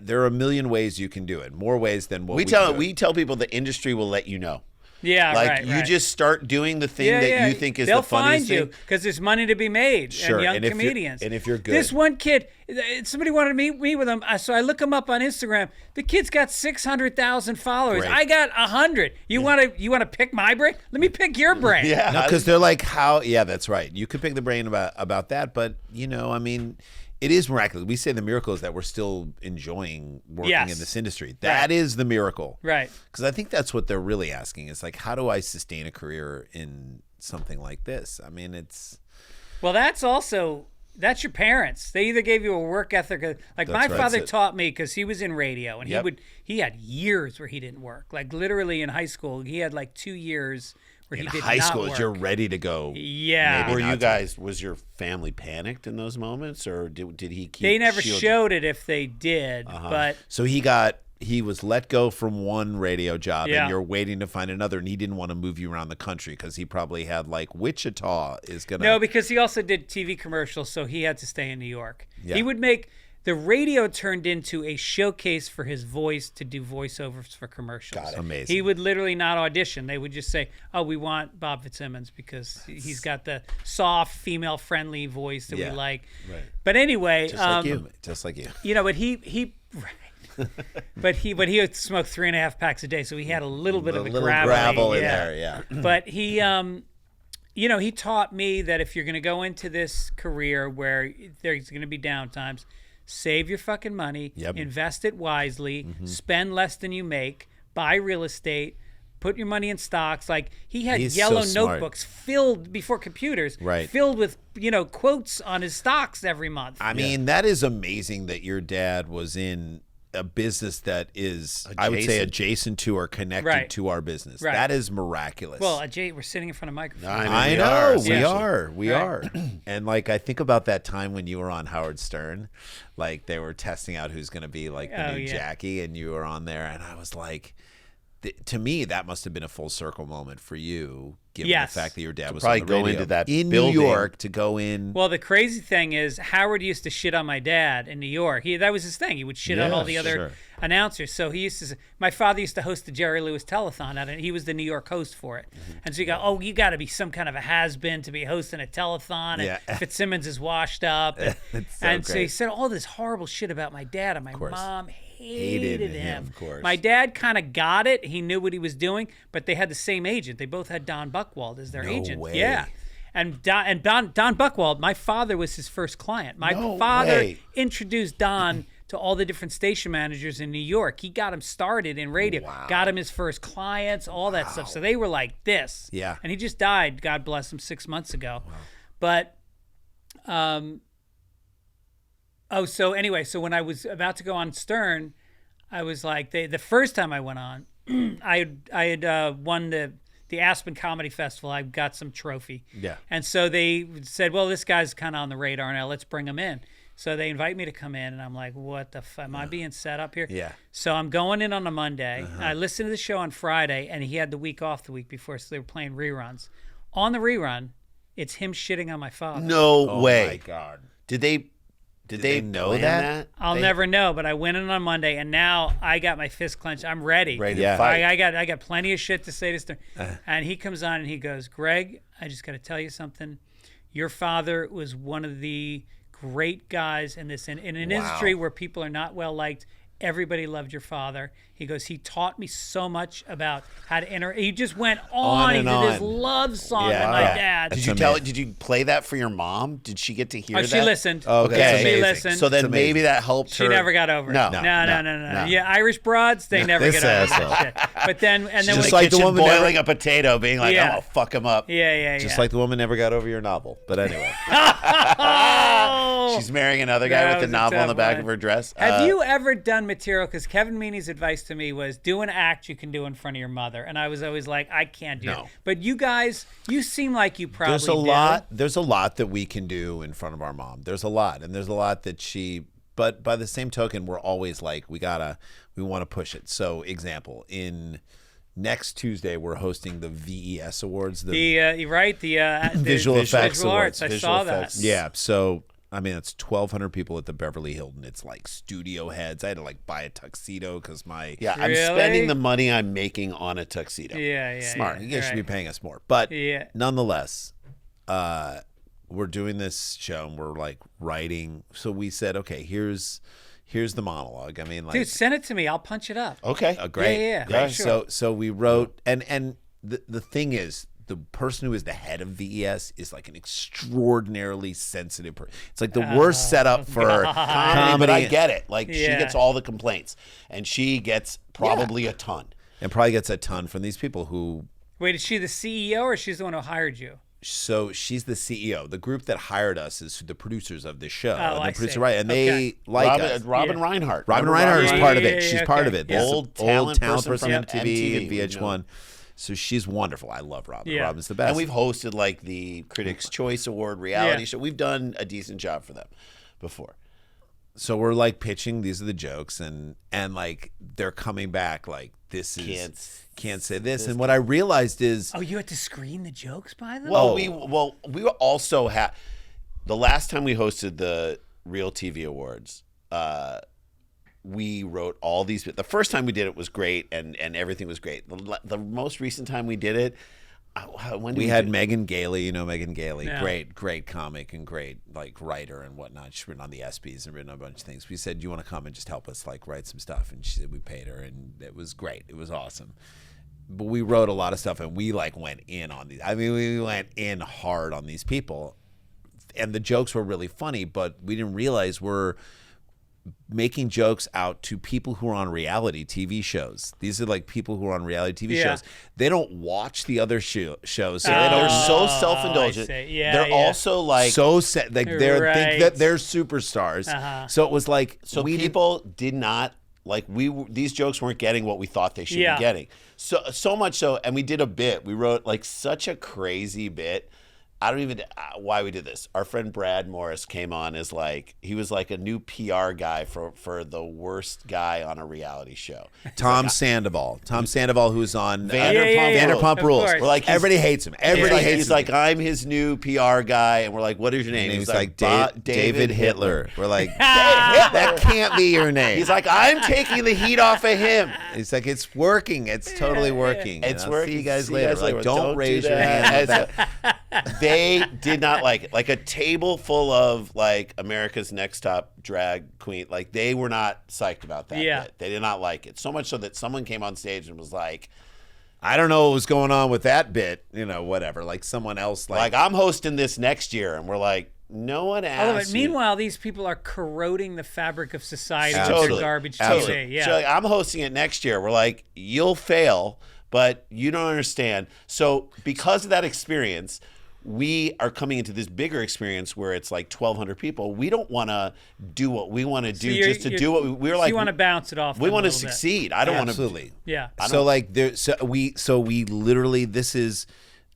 there are a million ways you can do it. More ways than what We can tell people the industry will let you know. Yeah, Like right. you right. just start doing the thing that you think is They'll the funniest find you thing. because there's money to be made Sure, and young and if you're- comedians. and if you're good. This one kid, somebody wanted to meet with him, so I look him up on Instagram. The kid's got 600,000 followers. Great. I got 100. You want to pick my brain? Let me pick your brain. Yeah. No, because they're like, how? Yeah, that's right. You could pick the brain about that, but I mean, it is miraculous. We say the miracle is that we're still enjoying working Yes. in this industry. That is the miracle, Right. Because I think that's what they're really asking. Is like, how do I sustain a career in something like this? I mean, it's Well, that's your parents. They either gave you a work ethic. Like my That's right. father That's it. taught me because he was in radio and Yep. he had years where he didn't work. Like literally in high school, he had like 2 years where in he did high not school. work. You're ready to go. Yeah. Maybe Were not you to. guys? Was your family panicked in those moments, or did he keep? They never shielding? showed it if they did, Uh-huh. but So he was let go from one radio job, Yeah. and you're waiting to find another, and he didn't want to move you around the country because he probably had like Wichita is gonna. no, because he also did TV commercials, so he had to stay in New York. Yeah. He would make the radio turned into a showcase for his voice to do voiceovers for commercials. Got it. Amazing. He would literally not audition. They would just say, "Oh, we want Bob Fitzsimmons because he's got the soft, female-friendly voice that Yeah. we like." Right. But anyway, just like you, just like you. but he. But he would smoke 3.5 packs a day, so he had a little bit of a little gravity, gravel in yeah. there, yeah. But he, he taught me that if you're going to go into this career where there's going to be downtimes, save your fucking money, Yep. invest it wisely, spend less than you make, buy real estate, put your money in stocks. Like he had He's yellow so smart. notebooks filled before computers, Right. filled with quotes on his stocks every month. I mean, that is amazing that your dad was in a business that is, I would say, adjacent to or connected Right. to our business. Right. That is miraculous. Well, Jay, we're sitting in front of microphones. I we know are, we essentially. are, we Right. are, and like I think about that time when you were on Howard Stern, like they were testing out who's going to be like the Oh, new yeah. Jackie, and you were on there, and I was like, to me that must have been a full circle moment for you given Yes. the fact that your dad was probably on the go radio. into that in building. New York to go in. Well, the crazy thing is Howard used to shit on my dad in New York. That was his thing. He would shit on Yeah, all the other sure. announcers. So he used to. My father used to host the Jerry Lewis Telethon, and he was the New York host for it. And so you go, oh, you got to be some kind of a has-been to be hosting a telethon. And Yeah. Fitzsimmons is washed up, and, It's so so he great. said all this horrible shit about my dad, and my course. mom hated him. of course. My dad kind of got it. He knew what he was doing, but they had the same agent. They both had Don Buchwald as their No agent. way. Yeah. And Don Buchwald, my father was his first client. My No father way. introduced Don to all the different station managers in New York. He got him started in radio, got him his first clients, all that stuff. So they were like this. Yeah. And he just died, God bless him, 6 months ago. But, so anyway, so when I was about to go on Stern, I was like, the first time I went on, I had won the Aspen Comedy Festival. I got some trophy. Yeah. And so they said, well, this guy's kind of on the radar now. Let's bring him in. So they invite me to come in, and I'm like, what the fuck? Am I being set up here? Yeah. So I'm going in on a Monday. I listened to the show on Friday, and he had the week off the week before, so they were playing reruns. On the rerun, it's him shitting on my father. No Oh way. my God. Did they know plan that? I'll never know, but I went in on Monday, and now I got my fist clenched. I'm ready. Ready to Yeah. fight. I got plenty of shit to say to Stern. And he comes on and he goes, Greg, I just got to tell you something. Your father was one of the great guys in this. In an industry where people are not well liked, everybody loved your father. He goes, he taught me so much about how to enter. He just went on. He and did his on. love song Yeah. with my Yeah. dad. Did you Did you play that for your mom? Did she get to hear Oh, that? she listened. Oh, Okay. that's She amazing. listened. So then It's amazing. maybe that helped her. She never got over it. No. No. Yeah, Irish broads, they never This get over asshole. that shit. But then, and then Just when like the woman boiling a potato, being like, Yeah. I'm gonna fuck him up. yeah. Just like the woman never got over your novel. But anyway. Oh! She's marrying another guy That with the was a novel on the tough back one. of her dress. Have you ever done material? Because Kevin Meaney's advice to me was do an act you can do in front of your mother. And I was always like, I can't do No. it. But you guys, you seem like you probably There's a do. lot. There's a lot that we can do in front of our mom. There's a lot, and there's a lot that she. But by the same token, we're always like, we want to push it. So, example, in next Tuesday, we're hosting the VES Awards. You're right. The Visual Effects Visual Arts. Awards. I Visual saw effects. that. Yeah. So, I mean, it's 1,200 people at the Beverly Hilton. It's like studio heads. I had to like buy a tuxedo because my Yeah, I'm Really? spending the money I'm making on a tuxedo. Yeah. smart. Yeah, You guys should be right. paying us more. But Yeah. nonetheless, we're doing this show and we're like writing. So we said, okay, here's the monologue. I mean, like, Dude, send it to me. I'll punch it up. Okay. great. Yeah, great. sure. So we wrote, and the thing is, the person who is the head of VES is like an extraordinarily sensitive person. It's like the worst setup for comedy. But I get it. Like she Yeah. gets all the complaints, and she gets probably a ton. And probably gets a ton from these people who. Wait, is she the CEO or she's the one who hired you? So she's the CEO. The group that hired us is the producers of this show. Oh, and I the producer, see. right? And Okay. they like us. Robin Yeah. Reinhardt. Robin Remember Reinhardt is Reinhardt? part of Yeah, it. yeah, She's yeah, part okay. of it. Yeah. This Old talent person person from MTV, MTV. VH1. So she's wonderful. I love Robin. Yeah. Robin's the best. And we've hosted like the Critics' Choice Award reality Yeah. show. We've done a decent job for them before. So we're like pitching. These are the jokes, and like they're coming back like this is can't say this. And what I realized is Oh, you had to screen the jokes by them? Well, we were also the last time we hosted the Real TV Awards. We wrote all these. The first time we did it was great, and everything was great. The most recent time we did it, when did we do had it? Megan Gailey. You know Megan Gailey, Yeah. great comic and great like writer and whatnot. She's written on the ESPYs and written on a bunch of things. We said, "Do you want to come and just help us like write some stuff?" And she said we paid her, and it was great. It was awesome. But we wrote a lot of stuff, and we like went in on these. I mean, we went in hard on these people, and the jokes were really funny. But we didn't realize we're making jokes out to people who are on reality TV shows. These are like people who are on reality TV Yeah. shows. They don't watch the other shows, so they They're don't so I self-indulgent. see. Yeah, They're yeah. also like so set like they Right. think that they're superstars. Uh-huh. So it was like So we people did not like these jokes weren't getting what we thought they should Yeah. be getting. So much so, and we did a bit. We wrote like such a crazy bit I don't even why we did this. Our friend Brad Morris came on as like he was like a new PR guy for the worst guy on a reality show. Tom Sandoval, who's on Vanderpump Rules. We're like everybody hates him. Everybody hates him. He's like, I'm his new PR guy, and we're like, what is your name? He's like David Hitler. We're like, that can't be your name. He's like, I'm taking the heat off of him. He's like, it's working. It's totally working. It's I'll working. See you guys later. Like, don't raise do your hand. They did not like it. Like a table full of like America's Next Top Drag Queen. Like they were not psyched about that bit. They did not like it. So much so that someone came on stage and was like, I don't know what was going on with that bit. You know, whatever. Like someone else. Like I'm hosting this next year. And we're like, no one asked. Meanwhile, these people are corroding the fabric of society with Totally. their garbage Totally. TV. Yeah. So like, I'm hosting it next year. We're like, you'll fail, but you don't understand. So because of that experience, we are coming into this bigger experience where it's like 1,200 people. We don't want to do what we want to do just to do what we're like. You want to bounce it off. We want to succeed. I don't want to. Absolutely. Yeah. So like there. So we literally, this is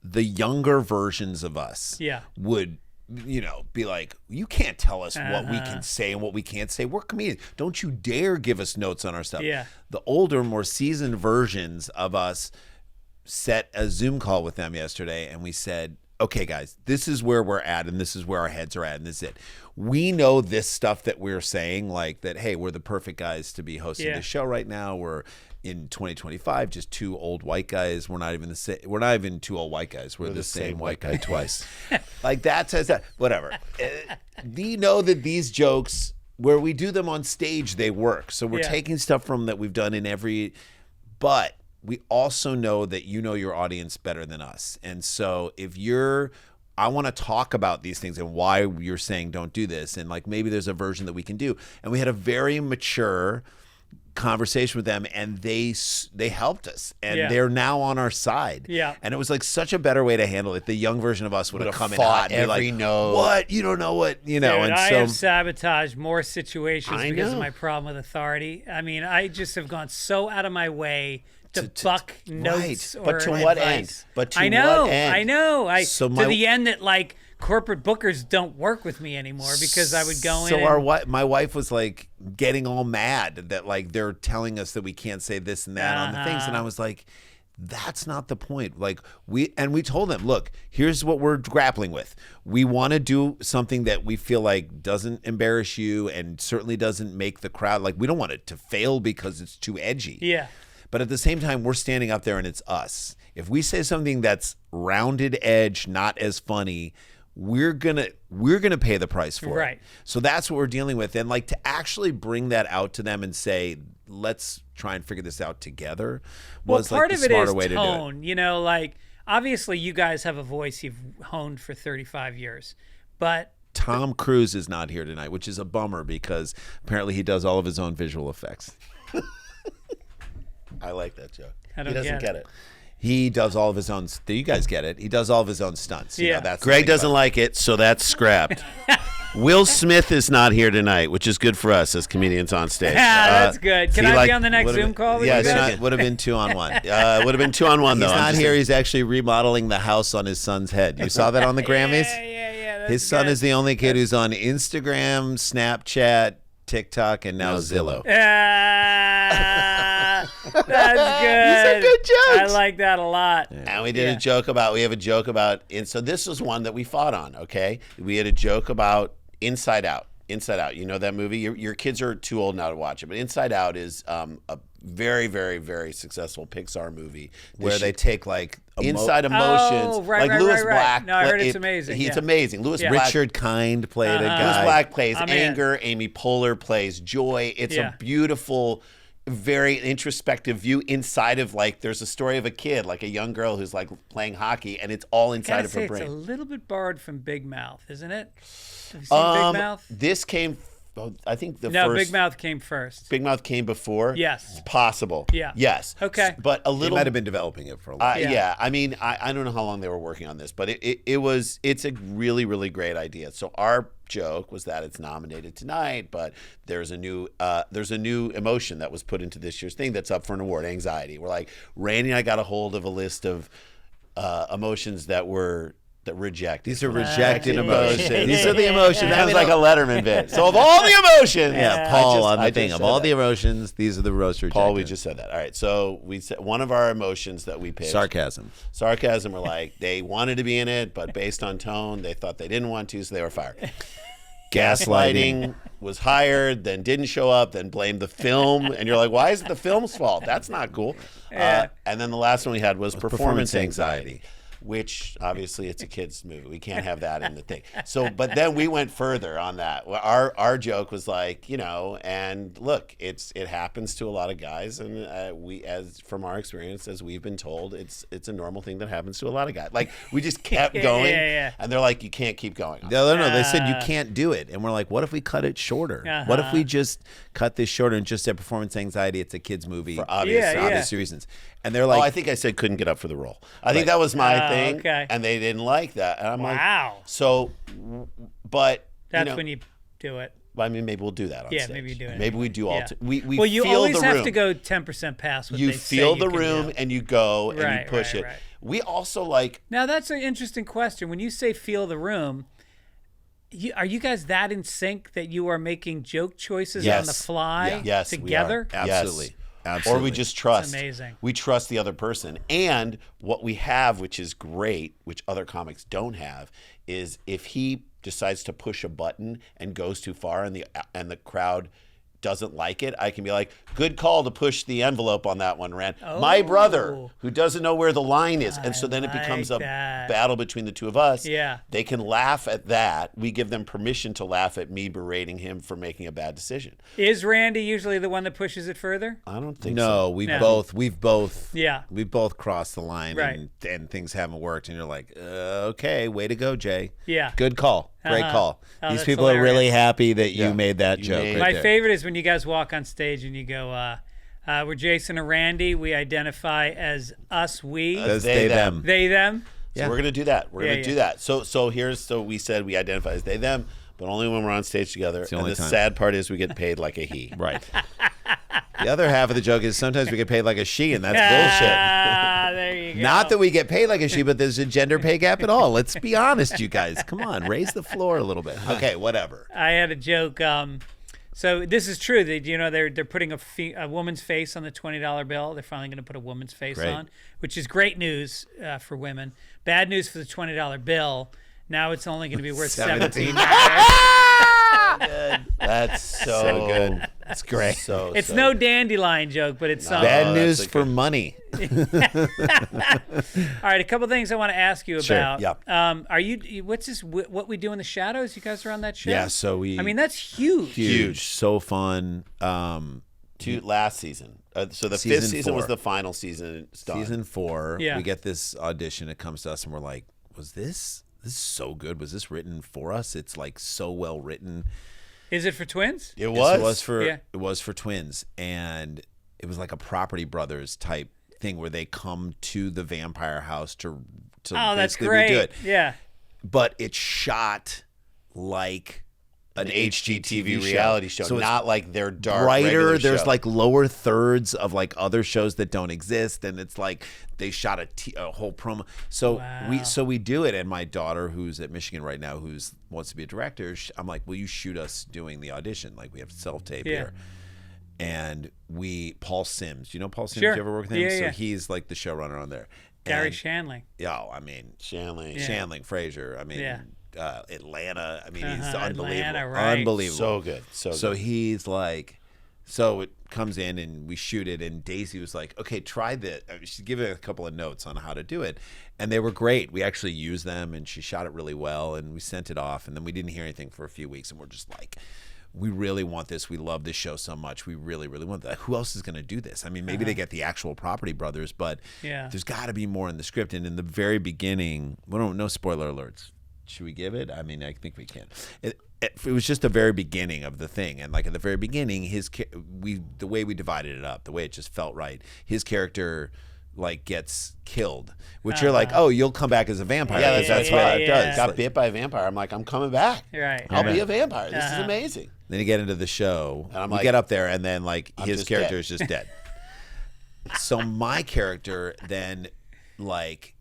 the younger versions of us. Yeah. Would, you know, be like, you can't tell us what we can say and what we can't say. We're comedians. Don't you dare give us notes on our stuff. Yeah. The older, more seasoned versions of us set a Zoom call with them yesterday, and we said, okay, guys, this is where we're at, and this is where our heads are at, and this is it. We know this stuff that we're saying, like that, hey, we're the perfect guys to be hosting this show right now. We're in 2025, just two old white guys. We're not even the same. We're not even two old white guys. We're the same white guy twice. Like that says that. Whatever. We know that these jokes, where we do them on stage, they work. So we're taking stuff from that we've done in every, but we also know that you know your audience better than us. And so if I want to talk about these things and why you're saying don't do this, and like maybe there's a version that we can do. And we had a very mature conversation with them, and they helped us, and they're now on our side. Yeah. And it was like such a better way to handle it. The young version of us would have come in hot and be every like, note. what? You don't know what, you know. Dude, and I so have sabotaged more situations I because of know. my problem with authority. I mean, I just have gone so out of my way to buck notes or But to what advice. end? But to I know, what end? I know. So to my- the end that like corporate bookers don't work with me anymore because I would go in. So my wife was like getting all mad that like they're telling us that we can't say this and that on the things, and I was like, that's not the point. Like we told them, look, here's what we're grappling with. We want to do something that we feel like doesn't embarrass you and certainly doesn't make the crowd, like we don't want it to fail because it's too edgy. Yeah. But at the same time, we're standing up there and it's us. If we say something that's rounded edge, not as funny, we're gonna pay the price for Right. it. So that's what we're dealing with. And like to actually bring that out to them and say, let's try and figure this out together was part like of the it smarter is way to do it. tone. You know, like obviously you guys have a voice you've honed for 35 years, but Tom Cruise is not here tonight, which is a bummer because apparently he does all of his own visual effects. I like that joke. I don't He doesn't get get it. it. He does all of his own. You guys get it. He does all of his own stunts. You Yeah. know, that's the Greg thing doesn't about like it, so that's scrapped. Will Smith is not here tonight, which is good for us as comedians on stage. that's good. Can he I like- be on the next would've Zoom been- call with Yeah, you it's guys? not, would have been 2-on-1. Would have been 2-on-1 though. He's I'm not just here. saying. He's actually remodeling the house on his son's head. You saw that on the Grammys? Yeah. That's His son good. is the only kid who's on Instagram, Snapchat, TikTok, and now Zillow. That's good. These are good I jokes. like that a lot. And we have a joke about, and so this was one that we fought on, okay? We had a joke about Inside Out. Inside Out, you know that movie? Your kids are too old now to watch it, but Inside Out is a very, very, very successful Pixar movie. Where they take like Inside Emotions, Oh, right, like right, Louis right, right. Black. No, I heard it's amazing, He's yeah. amazing. Louis Yeah. Black. Richard Kind played a guy. Louis Black plays I'm in. anger. Amy Poehler plays joy. It's Yeah. a beautiful, very introspective view inside of like there's a story of a kid, like a young girl who's like playing hockey, and it's all inside Gotta of say, her it's a brain. little bit borrowed from Big Mouth, isn't it? Have you seen Big Mouth? This came. I think the No, first Big Mouth came first. Big Mouth came before. Yes. It's possible. Yeah. Yes. Okay. But a He little. might have been developing it for a while. Yeah. Yeah. I mean, I don't know how long they were working on this, but it's a really, really great idea. So our joke was that it's nominated tonight, but there's a new emotion that was put into this year's thing that's up for an award, anxiety. We're like, Randy and I got a hold of a list of emotions that were that rejected. These are rejected emotions. emotions. These are the emotions. That was like a Letterman bit. So of all the emotions, Paul on the I thing. just Of said all that. the emotions, these are the most rejected. Paul, we just said that. All right. So we said one of our emotions that we picked. Sarcasm. Sarcasm. Were like they wanted to be in it, but based on tone, they thought they didn't want to, so they were fired. Gaslighting was hired, then didn't show up, then blamed the film, and you're like, why is it the film's fault? That's not cool. And then the last one we had was performance anxiety, which obviously it's a kid's movie. We can't have that in the thing. So, but then we went further on that. Our joke was like, and look, it happens to a lot of guys, and we, as from our experience, as we've been told, it's a normal thing that happens to a lot of guys. Like we just kept going, and they're like, you can't keep going. No. They said you can't do it, and we're like, what if we cut it shorter? What if we just cut this shorter and just said performance anxiety? It's a kids movie For obvious reasons. And they're like, I think I said couldn't get up for the role. I think that was my thing, and they didn't like that. And I'm like, wow. So, but That's when you do it. I mean, maybe we'll do that on stage. Maybe you do it. Maybe we do all. We well, you feel always the have room. to go 10% past what You they feel say the you can room, do. and you go and Right, you push right, it. right. We also like. Now that's an interesting question. When you say feel the room, are you guys that in sync that you are making joke choices on the fly Yes, we are. together? absolutely. Yes. Absolutely. Or we just trust. That's amazing. We trust the other person. And what we have, which is great, which other comics don't have, is if he decides to push a button and goes too far and the crowd doesn't like it, I can be like, good call to push the envelope on that one, Rand. My brother, who doesn't know where the line is. And so then it becomes a battle between the two of us. Yeah. They can laugh at that. We give them permission to laugh at me berating him for making a bad decision. Is Randy usually the one that pushes it further? I don't think No, so. we've No. both crossed the line, Right. and things haven't worked, and you're like, okay, way to go, Jay. Yeah. Good call. Great call. Oh, These that's people are really hilarious. happy that you Yeah. made that You joke. made- right My there. favorite is when you guys walk on stage and you go, we're Jason and Randy. We identify as us, we, As They, they, them. them. they, them. So we're gonna do that. We're gonna Yeah, do yeah. that. So we said we identify as they them, but only when we're on stage together. the And only the time. sad part is we get paid like a he. Right. The other half of the joke is sometimes we get paid like a she, and that's bullshit. There you go. Not that we get paid like a she, but there's a gender pay gap at all. Let's be honest, you guys. Come on, raise the floor a little bit. Okay, whatever. I had a joke. So this is true. They're putting a woman's face on the $20 bill. They're finally going to put a woman's face Great. on, which is great news for women. Bad news for the $20 bill. Now it's only going to be worth $17. That's so good. That's great. It's no dandelion joke, but it's something. Bad that's news a for money. All right, a couple things I want to ask you Sure, about. yeah. Are you? What's this? What We Do in the Shadows? You guys are on that show? Yeah, so we. I mean, that's huge. huge. So fun. Last season. So the Season fifth season 4. was the final season. It's done. Season 4. Yeah. We get this audition. It comes to us, and we're like, "Was this is so good? Was this written for us? It's like so well written." Is it for twins? It Yes, was. it was for twins, and it was like a Property Brothers type thing where they come to the vampire house to Oh, that's basically great. redo it. Yeah. But it's shot like an HGTV reality show, So it's not like their dark brighter. regular There's show. like lower thirds of like other shows that don't exist, and it's like they shot a whole promo. So Wow. we do it, and my daughter, who's at Michigan right now, wants to be a director, I'm like, will you shoot us doing the audition? Like we have self-tape Yeah. here. And Paul Sims, do you know Paul Sims? Sure. You ever work with him? Yeah, So yeah. he's like the showrunner on there. Gary And- Shanley. Yeah, I mean, Shanley. Yeah. Shandling, Fraser. I mean, Yeah. Atlanta. I mean, he's Uh-huh, unbelievable. Atlanta, right. Unbelievable. So good. So he's like, so it comes in and we shoot it, and Daisy was like, okay, try this. She gave it a couple of notes on how to do it, and they were great. We actually used them, and she shot it really well, and we sent it off, and then we didn't hear anything for a few weeks, and we're just like, we really want this. We love this show so much. We really, really want that. Who else is going to do this? I mean, maybe they get the actual Property Brothers, but Yeah. there's got to be more in the script. And in the very beginning, no spoiler alerts. Should we give it? I mean, I think we can. It was just the very beginning of the thing, and like at the very beginning, the way we divided it up, the way it just felt right. His character like gets killed, which you're like, oh, you'll come back as a vampire. Yeah, because that's yeah, what it yeah. does. Got bit by a vampire. I'm like, I'm coming back. Right. I'll be a vampire. This is Uh-huh. amazing. Then you get into the show, And I'm we like, get up there, and then like I'm his just character dead. is just dead. So my character then, like,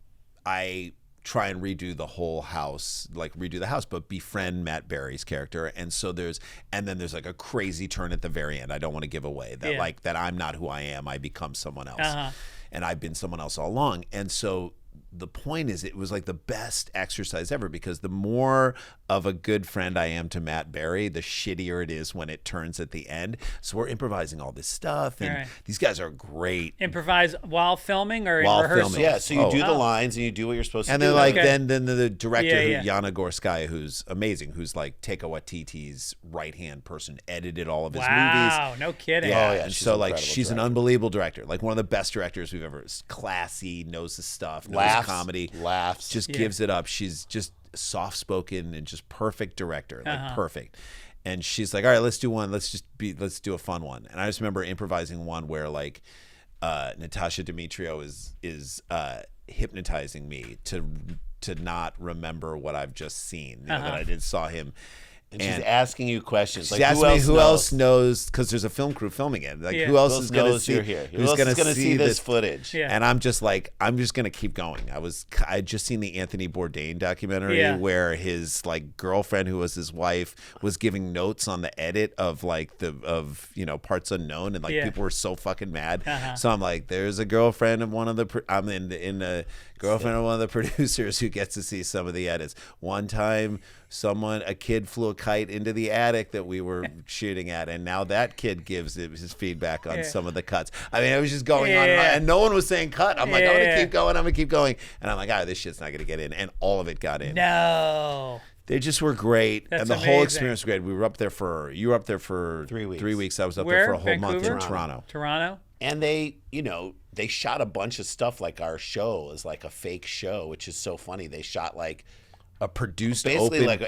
I try and redo the whole house, like redo the house, but befriend Matt Berry's character. And so there's like a crazy turn at the very end. I don't want to give away that, like that I'm not who I am. I become someone else, and I've been someone else all along. And so the point is, it was like the best exercise ever, because the more of a good friend I am to Matt Berry, the shittier it is when it turns at the end. So we're improvising all this stuff, and these guys are great. Improvise while filming or while in rehearsal? filming. Yeah, so you do the lines and you do what you're supposed to do. And then like then the director, Yeah. Yana Gorskaya, who's amazing, who's like Taika Waititi's right-hand person, edited all of his movies. Wow, no kidding. Yeah, Oh, yeah, and she's so an like incredible she's an director. unbelievable director, like one of the best directors we've ever. Classy, knows the stuff, knows Laughs, comedy, laughs. just gives it up. She's just soft-spoken and just perfect director, like perfect. And she's like, all right, let's do one. Let's do a fun one. And I just remember improvising one where like Natasha Demetrio is hypnotizing me to not remember what I've just seen. You know, that I saw him. And she's asking you questions. She's Like, asking me who else knows, because there's a film crew filming it. Like, who else is going to see? You're here? Who's going to see this footage? Yeah. And I'm just like, I'm just going to keep going. I just seen the Anthony Bourdain documentary where his like girlfriend, who was his wife, was giving notes on the edit of like Parts Unknown, and like people were so fucking mad. So I'm like, there's a girlfriend of one of the I'm in the girlfriend of one of the producers who gets to see some of the edits. One time, a kid flew a kite into the attic that we were shooting at, and now that kid gives his feedback on some of the cuts. I mean, I was just going on, and no one was saying cut. I'm like, I'm gonna keep going, and I'm like, this shit's not gonna get in, and all of it got in. No. They just were great, That's and the amazing. whole experience was great. You were up there for 3 weeks. 3 weeks. I was up Where? there for a whole month in Vancouver? Toronto? And they shot a bunch of stuff. Like our show is like a fake show, which is so funny. They shot like a produced basically open.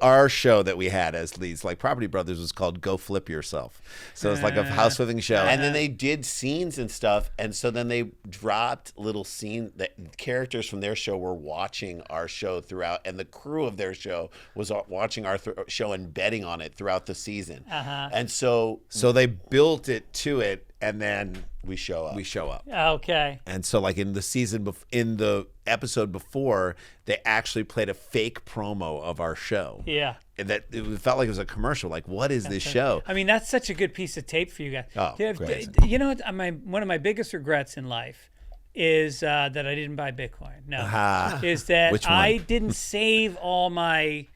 Our show that we had as leads, like Property Brothers, was called Go Flip Yourself. So it's like a house flipping show. And then they did scenes and stuff, and so then they dropped little scenes that characters from their show were watching our show throughout, and the crew of their show was watching our show and betting on it throughout the season. And so they built it to it, and then we show up. Okay. And so, like in the episode before, they actually played a fake promo of our show. Yeah. And that it felt like it was a commercial. Like, what is this show? I mean, that's such a good piece of tape for you guys. Oh, great. You know what? One of my biggest regrets in life is that I didn't buy Bitcoin. No. Is that Which one? I didn't save all my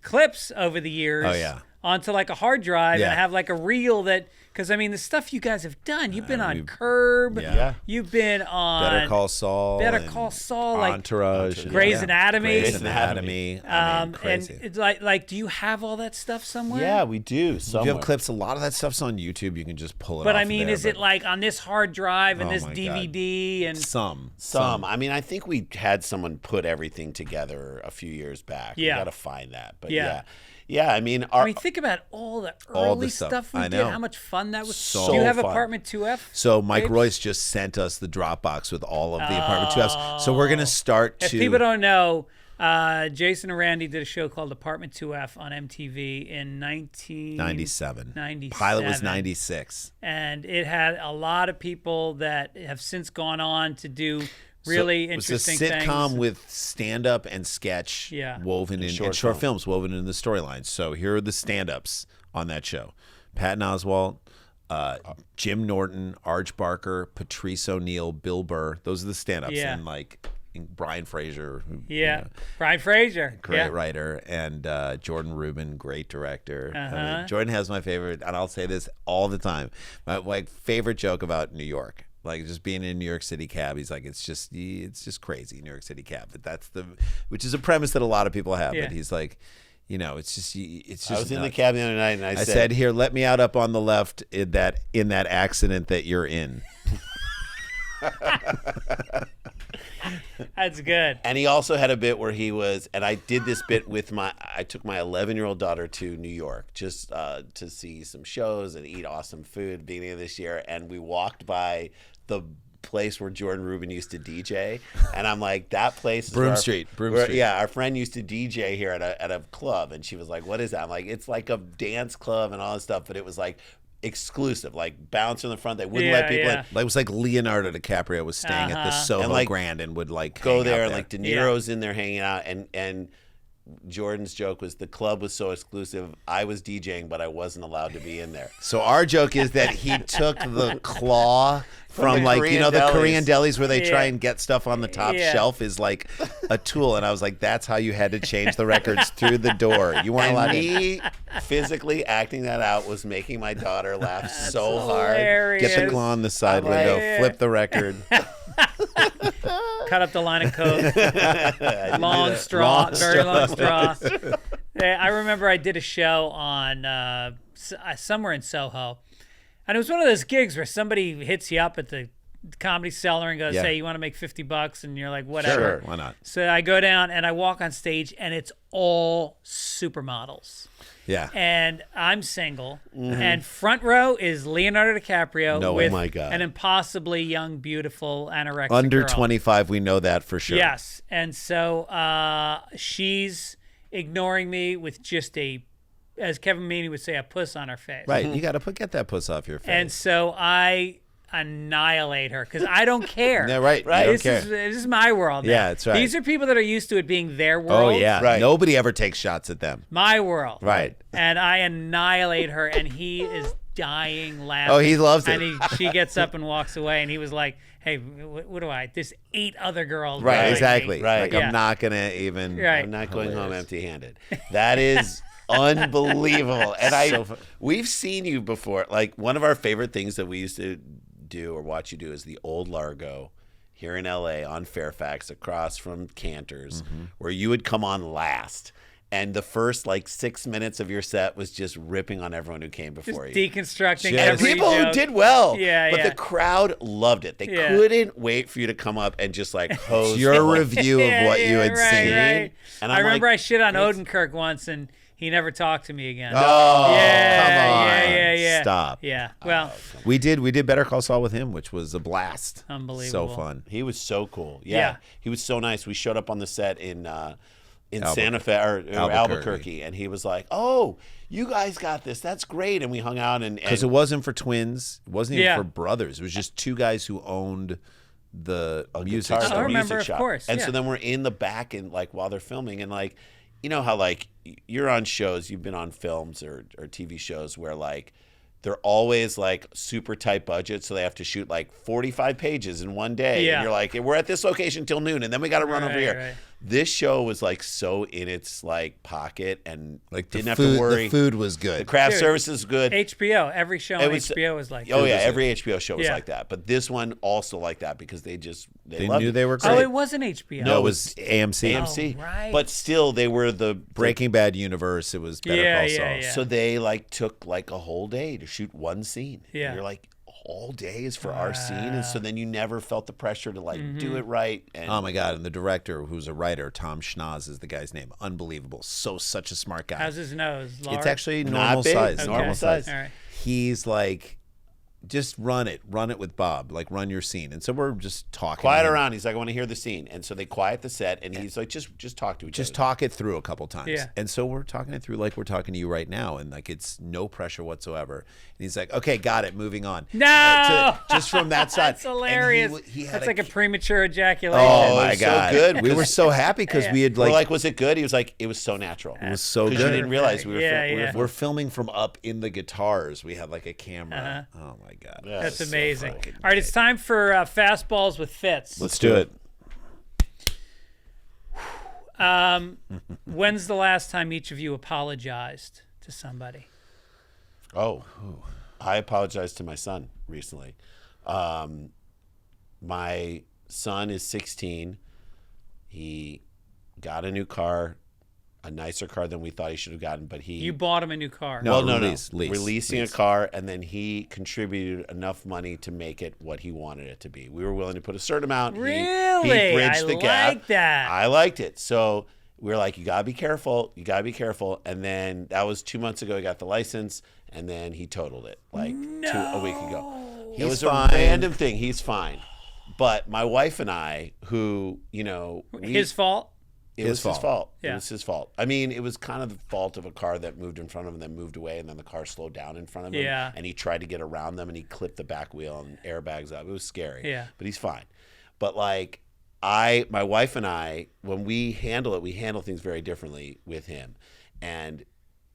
clips over the years. Oh, yeah. Onto like a hard drive, Yeah. and I have like a reel that, because I mean the stuff you guys have done, you've been on Curb, Yeah. you've been on Better Call Saul. Better and Call Saul, like Entourage. Grey's Anatomy. Grey's Anatomy. I mean, crazy. And it's like, do you have all that stuff somewhere? Yeah, we do. You Somewhere. have clips. A lot of that stuff's on YouTube. You can just pull it. But off I mean, of there, is it but like on this hard drive and Oh this my God. DVD and some? I mean, I think we had someone put everything together a few years back. Yeah. We got to find that. But Yeah. yeah. I mean, think about all the All early the stuff. stuff we I did. know. How much fun that was. So Do you have fun. Apartment 2F? So Mike tapes? Royce just sent us the Dropbox with all of the Apartment 2Fs. So we're gonna start If to. people don't know, Jason and Randy did a show called Apartment 2F on MTV in 97. 97. Pilot was 96. And it had a lot of people that have since gone on to do really interesting It was a sitcom things. with stand-up and sketch woven in, and short films woven in the storylines. So here are the stand-ups on that show: Patton Oswalt, Jim Norton, Arj Barker, Patrice O'Neill, Bill Burr. Those are the stand-ups. Yeah. And like Brian Fraser. Who, Brian Fraser. Great writer, and Jordan Rubin, great director. I mean, Jordan has my favorite, and I'll say this all the time. My favorite joke about New York. Like just being in a New York City cab, he's like, it's just crazy, New York City cab. But which is a premise that a lot of people have. But he's like, it's just. I was in the cab the other night, and I said, here, let me out up on the left in that accident that you're in. That's good. And he also had a bit where he was, and I did this bit with I took my 11-year-old daughter to New York just to see some shows and eat awesome food at the beginning of this year. And we walked by the place where Jordan Rubin used to DJ. And I'm like, that place is Broom Street. Yeah, our friend used to DJ here at a club. And she was like, what is that? I'm like, it's like a dance club and all this stuff. But it exclusive, like bounce in the front. They wouldn't let people in. Like, it was like Leonardo DiCaprio was staying at the Soho And, like, Grand and would like go hang there, out and like De Niro's in there hanging out, and Jordan's joke was the club was so exclusive. I was DJing, but I wasn't allowed to be in there. So our joke is that he took the claw from the like, Korean you know, the delis. Korean delis where they try and get stuff on the top shelf is like a tool. And I was like, that's how you had to change the records through the door. You weren't allowed And to. me physically acting that out was making my daughter laugh so hilarious. Get the claw on the side I'm window, like- flip the record. Cut up the line of coke. Long straw, very long straw. Yeah, I remember I did a show on somewhere in Soho, and it was one of those gigs where somebody hits you up at the Comedy Cellar and goes, Yeah. "Hey, you want to make $50?" And you're like, "Whatever." Sure, why not? So I go down and I walk on stage, and it's all supermodels. Yeah. And I'm single, and front row is Leonardo DiCaprio No, with oh my God. an impossibly young, beautiful anorexic Under girl. 25, we know that for sure. Yes, and so she's ignoring me with just as Kevin Meaney would say, a puss on her face. Right. You got to get that puss off your face. And so I annihilate her because I don't care. Yeah, right. Right. This is my world now. Yeah, that's right. These are people that are used to it being their Oh, world. yeah. Right. Nobody ever takes shots at them. My world. Right. And I annihilate her, and he is dying laughing. Oh, he loves it. And she gets up and walks away, and he was like, "Hey, what do I? There's 8 other girls." Right. behind me." Exactly. Right. Like, Yeah. I'm not going to even. Right. I'm not going home empty-handed. That is unbelievable. And we've seen you before. Like, one of our favorite things that we used to do or watch you do is the old Largo here in LA on Fairfax across from Cantor's, where you would come on last. And the first like 6 minutes of your set was just ripping on everyone who came before Just you. deconstructing Just- And every people who joke. did well. Yeah, But yeah. the crowd loved it. They Yeah. couldn't wait for you to come up and just like hose Your the whole- review of what you had right, seen. Right. And I I'm remember like, I shit on it's- Odenkirk once, and he never talked to me again. Oh, yeah, come on. yeah. Stop. Yeah. Well, We did Better Call Saul with him, which was a blast. Unbelievable. So fun. He was so cool. Yeah. Yeah. He was so nice. We showed up on the set in Santa Fe or Albuquerque. Albuquerque, and he was like, "Oh, you guys got this. That's great." And we hung out and Because it wasn't for twins. It wasn't even Yeah. for brothers. It was just 2 guys who owned the music guitar I store. remember, music of shop. course, And yeah. so then we're in the back and like while they're filming and like, you know how like you're on shows, you've been on films or TV shows where like they're always like super tight budget, so they have to shoot like 45 pages in one day. Yeah. And you're like, we're at this location till noon, and then we got to run over Right, here. right. This show was like so in its like pocket and Like didn't the have food, to worry. the food was good. The craft Dude, service is good. HBO, every show on It was- HBO was like Oh that. yeah, every HBO show was Yeah. like that, but this one also like that because they They loved knew it. they were Oh, great. it wasn't HBO. No, it was AMC. AMC, Oh, right. but still they were the Breaking Bad universe. It was Better Yeah, Call yeah, Saul. yeah. So they like took like a whole day to shoot one scene. Yeah. And you're like, all day is for our scene, and so then you never felt the pressure to like do it right. And Oh my God! And the director, who's a writer, Tom Schnoz is the guy's name. Unbelievable. So such a smart guy. How's his nose? Large? It's actually Not normal big. size. Okay. Normal size. All right. He's like, just run it with Bob. Like, run your scene. And so we're just talking. quiet to him. around. He's like, I want to hear the scene, and so they quiet the set, and he's like, just talk to each Just other. talk it through a couple times. Yeah. And so we're talking it through like we're talking to you right now, and like it's no pressure whatsoever. And he's like, okay, got it, moving on. No! Just from that side. That's hilarious. And he had That's like a premature ejaculation. Oh it my was so God! good We were because- so happy because we had We're like, like, was it good? He was like, it was so natural. it was so Because you good. didn't realize we were. Yeah, we were yeah. We're filming from up in the guitars. We had like a camera. Oh my God! Yeah, That's it's so amazing. fucking All right, it's time for Fastballs with Fitz. Let's do it. When's the last time each of you apologized to somebody? Oh, I apologized to my son recently. My son is 16. He got a new car, a nicer car than we thought he should have gotten, but he You bought him a new car. No. lease. lease. Releasing a car, and then he contributed enough money to make it what he wanted it to be. We were willing to put a certain amount. He Really? bridged I the gap. like that. I liked it. So we were like, you gotta be careful. You gotta be careful. And then that was 2 months ago. He got the license, and then he totaled it like a week ago. It was fine. a random thing. He's fine. But my wife and I, who, you know, His fault? It was his fault. Yeah. It was his fault. I mean, it was kind of the fault of a car that moved in front of him, then moved away, and then the car slowed down in front of him. Yeah. And he tried to get around them, and he clipped the back wheel and airbags up. It was scary. Yeah. But he's fine. But like, my wife and I, when we handle things very differently with him. And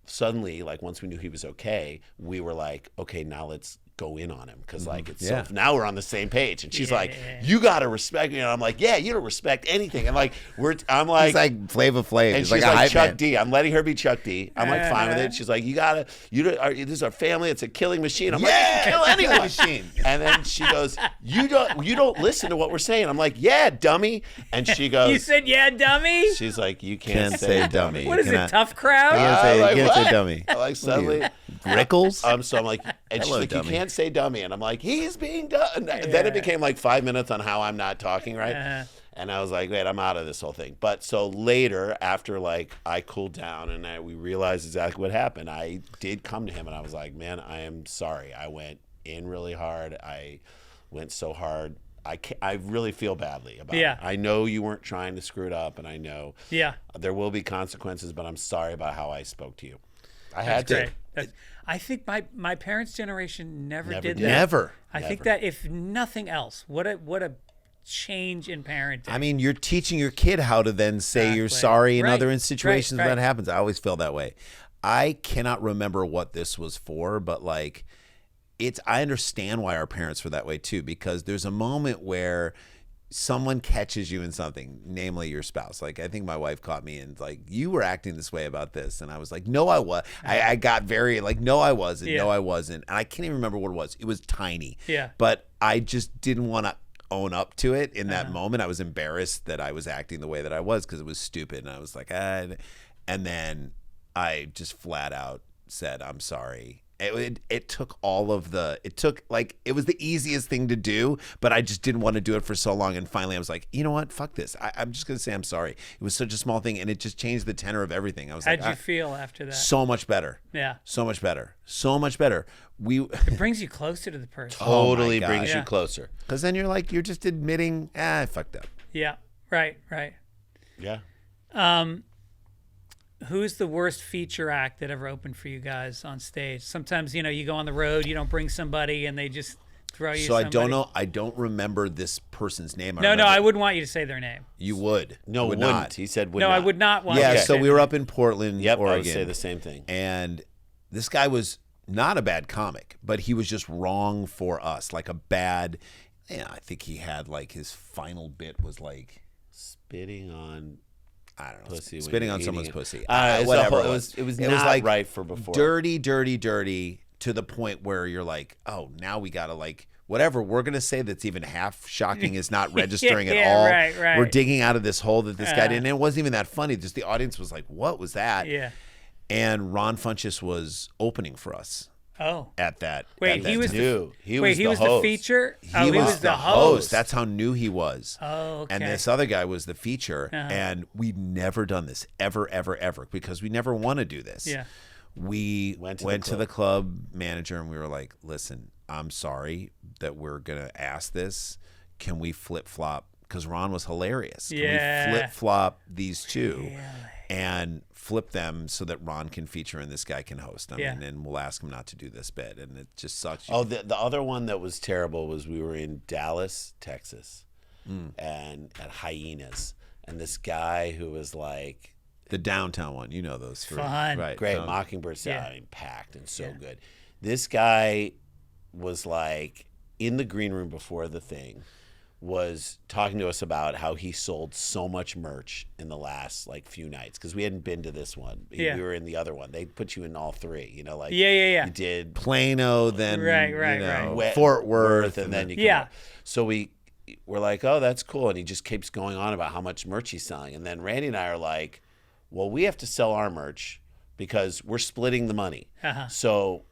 suddenly, like once we knew he was okay, we were like, okay, now let's go in on him because like it's so now we're on the same page. And she's like, you gotta respect me, and I'm like, yeah, you don't respect anything. And like I'm like, He's like Flava Flav. and He's she's like, like a Chuck hype D. I'm letting her be Chuck D. I'm like fine with it. She's like, this is our family. It's a killing machine. I'm like, you can kill anyone. machine. And then she goes, you don't listen to what we're saying. I'm like, yeah, dummy. And she goes, You said, yeah, dummy? she's like, you can't say dummy. What is cannot- it, tough crowd? like, You can't say what? dummy. I like suddenly. Rickles? So I'm like, and she's Hello, like, dummy. you can't say dummy. And I'm like, he's being done. And then it became like 5 minutes on how I'm not talking right. And I was like, wait, I'm out of this whole thing. But so later, after like I cooled down and we realized exactly what happened, I did come to him and I was like, man, I am sorry. I went in really hard. I went so hard. I really feel badly about it. I know you weren't trying to screw it up, and I know there will be consequences, but I'm sorry about how I spoke to you. I had to. I think my parents' generation never did that. Never. I think that if nothing else, what a change in parenting. I mean, you're teaching your kid how to then say you're sorry in other situations when that happens. I always feel that way. I cannot remember what this was for, but like I understand why our parents were that way too, because there's a moment where someone catches you in something, namely your spouse. Like I think my wife caught me and like, you were acting this way about this. And I was like, no, I was. I got very like, no, I wasn't. No, I wasn't. And I can't even remember what it was. It was tiny. Yeah. But I just didn't want to own up to it in that moment. I was embarrassed that I was acting the way that I was because it was stupid. And I was like, and then I just flat out said, I'm sorry. It took it was the easiest thing to do, but I just didn't want to do it for so long. And finally I was like, you know what? Fuck this. I'm just going to say I'm sorry. It was such a small thing and it just changed the tenor of everything. I was How'd you feel after that? So much better. Yeah. So much better. So much better. It brings you closer to the person. Totally brings you closer. Because then you're just admitting, I fucked up. Yeah. Right. Yeah. Who's the worst feature act that ever opened for you guys on stage? Sometimes, you go on the road, you don't bring somebody, and they just throw you somebody. I don't know. I don't remember this person's name. No, I wouldn't want you to say their name. You would. No, would wouldn't. not. He said would no, not. I would not want you you to to so say we were up in Portland, Oregon. I would say the same thing. And this guy was not a bad comic, but he was just wrong for us. Like a bad, I think he had like his final bit was like spitting on... I don't know. Pussy spitting on someone's pussy. Whatever. It was not like right for before. Dirty to the point where you're like, oh, now we gotta like whatever we're gonna say that's even half shocking is not registering at all. Right. We're digging out of this hole that this guy did, and it wasn't even that funny. Just the audience was like, what was that? Yeah. And Ron Funches was opening for us. Oh. At that. Wait, at that he was time. He was the feature? He was the host. That's how new he was. Oh, okay. And this other guy was the feature. And we'd never done this ever, because we never want to do this. Yeah. We went to the club manager and we were like, listen, I'm sorry that we're going to ask this. Can we flip-flop? Because Ron was hilarious. Can we flip-flop these two? And flip them so that Ron can feature and this guy can host. I mean, and we'll ask him not to do this bit. And it just sucks. Oh, the other one that was terrible was we were in Dallas, Texas, and at Hyenas. And this guy who was like... The downtown one. You know those three. Fun. Right. Great. Mockingbird Sound. I mean, packed and so good. This guy was like in the green room before the thing, was talking to us about how he sold so much merch in the last like few nights because we hadn't been to this one. We were in the other one. They put you in all three, like you did Plano, then right. Fort Worth, and then you come up. So we're like, oh, that's cool, and he just keeps going on about how much merch he's selling, and then Randy and I are like, well, we have to sell our merch because we're splitting the money. So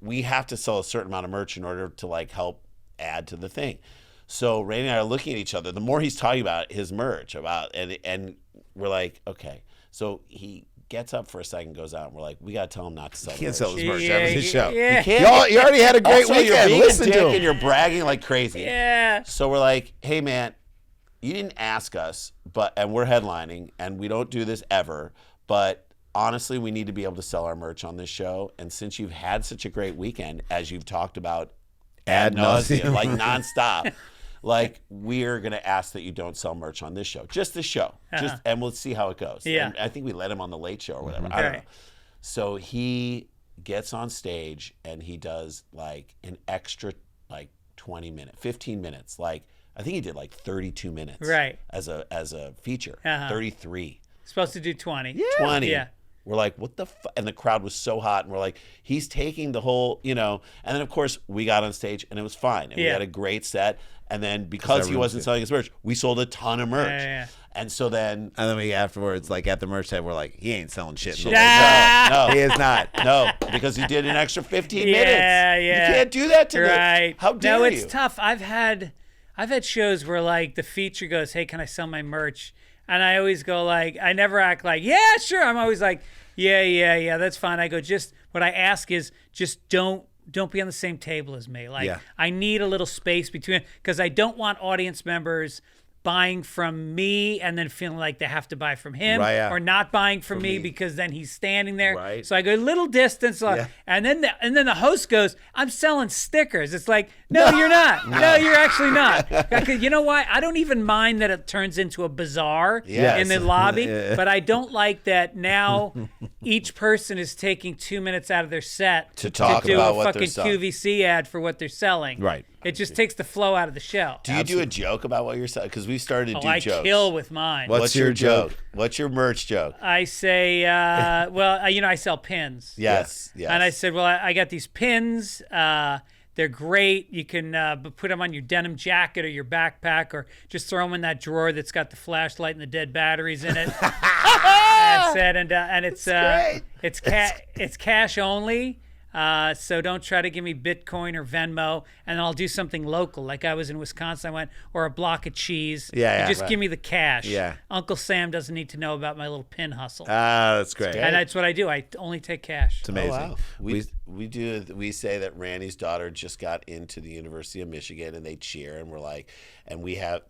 we have to sell a certain amount of merch in order to like help add to the thing. So Randy and I are looking at each other. The more he's talking about his merch, and we're like, okay. So he gets up for a second, goes out, and we're like, we got to tell him not to sell. He can't sell his merch. Yeah, That was his show. yeah. You can't. You already had a great Also, weekend. You're being Listen a dick to him. and you're bragging like crazy. Yeah. So we're like, hey man, you didn't ask us, and we're headlining, and we don't do this ever, but honestly, we need to be able to sell our merch on this show. And since you've had such a great weekend, as you've talked about ad nauseum, like nonstop, like we're going to ask that you don't sell merch on this show, just this show, and we'll see how it goes. Yeah. And I think we let him on the Late Show or whatever. I don't know. So he gets on stage and he does like an extra like 15 minutes. Like I think he did like 32 minutes as a feature, 33. Supposed to do 20. Yeah. 20. Yeah. We're like, what the fuck? And the crowd was so hot. And we're like, he's taking the whole, And then, of course, we got on stage and it was fine. And we had a great set. And then because he wasn't selling his merch, we sold a ton of merch. Yeah. And so then... And then we afterwards, like at the merch tab, we're like, he ain't selling shit. No, he is not. No, because he did an extra 15 minutes. Yeah. You can't do that to me. How dare you? No, it's tough. I've had shows where like the feature goes, hey, can I sell my merch? And I always go like, I never act like, yeah, sure. I'm always like, yeah, that's fine. I go, just what I ask is just don't be on the same table as me. Like I need a little space between, because I don't want audience members buying from me and then feeling like they have to buy from him, or not buying from me because then he's standing there. Right. So I go a little distance, and then the host goes, I'm selling stickers. It's like, no, you're not. No, you're actually not. You know why? I don't even mind that it turns into a bazaar in the lobby, but I don't like that now each person is taking 2 minutes out of their set to talk do about a what fucking they're selling. QVC ad for what they're selling. Right. It just takes the flow out of the show. Do you do a joke about what you're selling? Because we started to do jokes. I kill with mine. What's your joke? What's your merch joke? I say, I sell pins. Yes. And I said, well, I got these pins. They're great. You can put them on your denim jacket or your backpack, or just throw them in that drawer that's got the flashlight and the dead batteries in it. I said, and it's cash only. So don't try to give me Bitcoin or Venmo, and I'll do something local. Like I was in Wisconsin, I went, or a block of cheese. Just give me the cash. Yeah. Uncle Sam doesn't need to know about my little pin hustle. That's great. And that's what I do. I only take cash. It's amazing. Oh, wow. We say that Randy's daughter just got into the University of Michigan, and they cheer, and we're like, and we have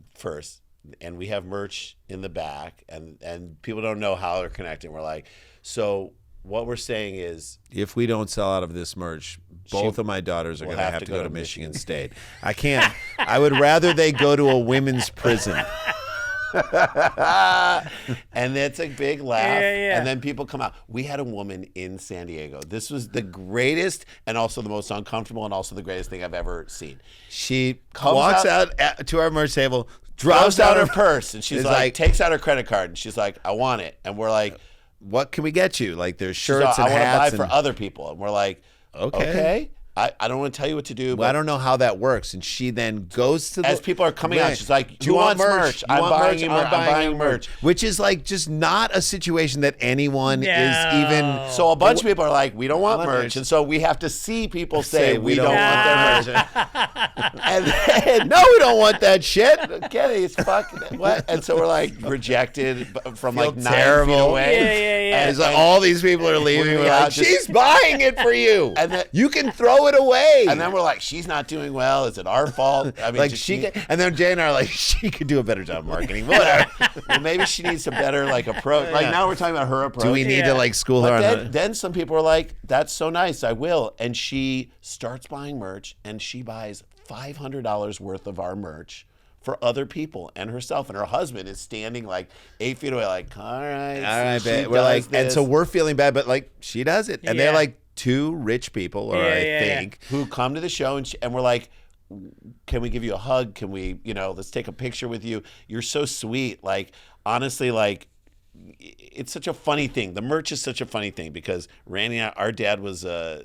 merch in the back, and people don't know how they're connecting. We're like, so what we're saying is, if we don't sell out of this merch, both of my daughters are going to have to go to Michigan State. I can't. I would rather they go to a women's prison. And it's a big laugh. Yeah. And then people come out. We had a woman in San Diego. This was the greatest and also the most uncomfortable and also the greatest thing I've ever seen. She walks out to our merch table, drops out her purse, and she's like, takes out her credit card, and she's like, I want it. And we're like, what can we get you? Like there's shirts and I want hats. to buy for other people. And we're like, okay. I don't want to tell you what to do. Well, I don't know how that works. And she then goes to as people are coming out, she's like, "You want merch? I'm buying merch." Which is like just not a situation that anyone is even. So a bunch of people are like, "We don't want merch," and so we have to see people say, "We don't want their merch." And then, no, we don't want that shit. Okay, it's fucking what? And so we're like rejected from like 9 terrible. feet away. Yeah. And it's like all these people are leaving. We're like, she's buying it for you. And then, you can throw it away. And then we're like, she's not doing well. Is it our fault? I mean, like and then Jay and I are like, she could do a better job marketing. Whatever. Well, maybe she needs a better like approach. Like now we're talking about her approach. Do we need to like school her on then some people are like, that's so nice, I will. And she starts buying merch, and she buys $500 worth of our merch for other people and herself, and her husband is standing like 8 feet away, like, all right, babe. We're like, and so we're feeling bad, but like she does it, and they're like two rich people, or I think, who come to the show, and we're like, can we give you a hug? Can we, let's take a picture with you? You're so sweet. Like, honestly, like, it's such a funny thing. The merch is such a funny thing because Randy and our dad was a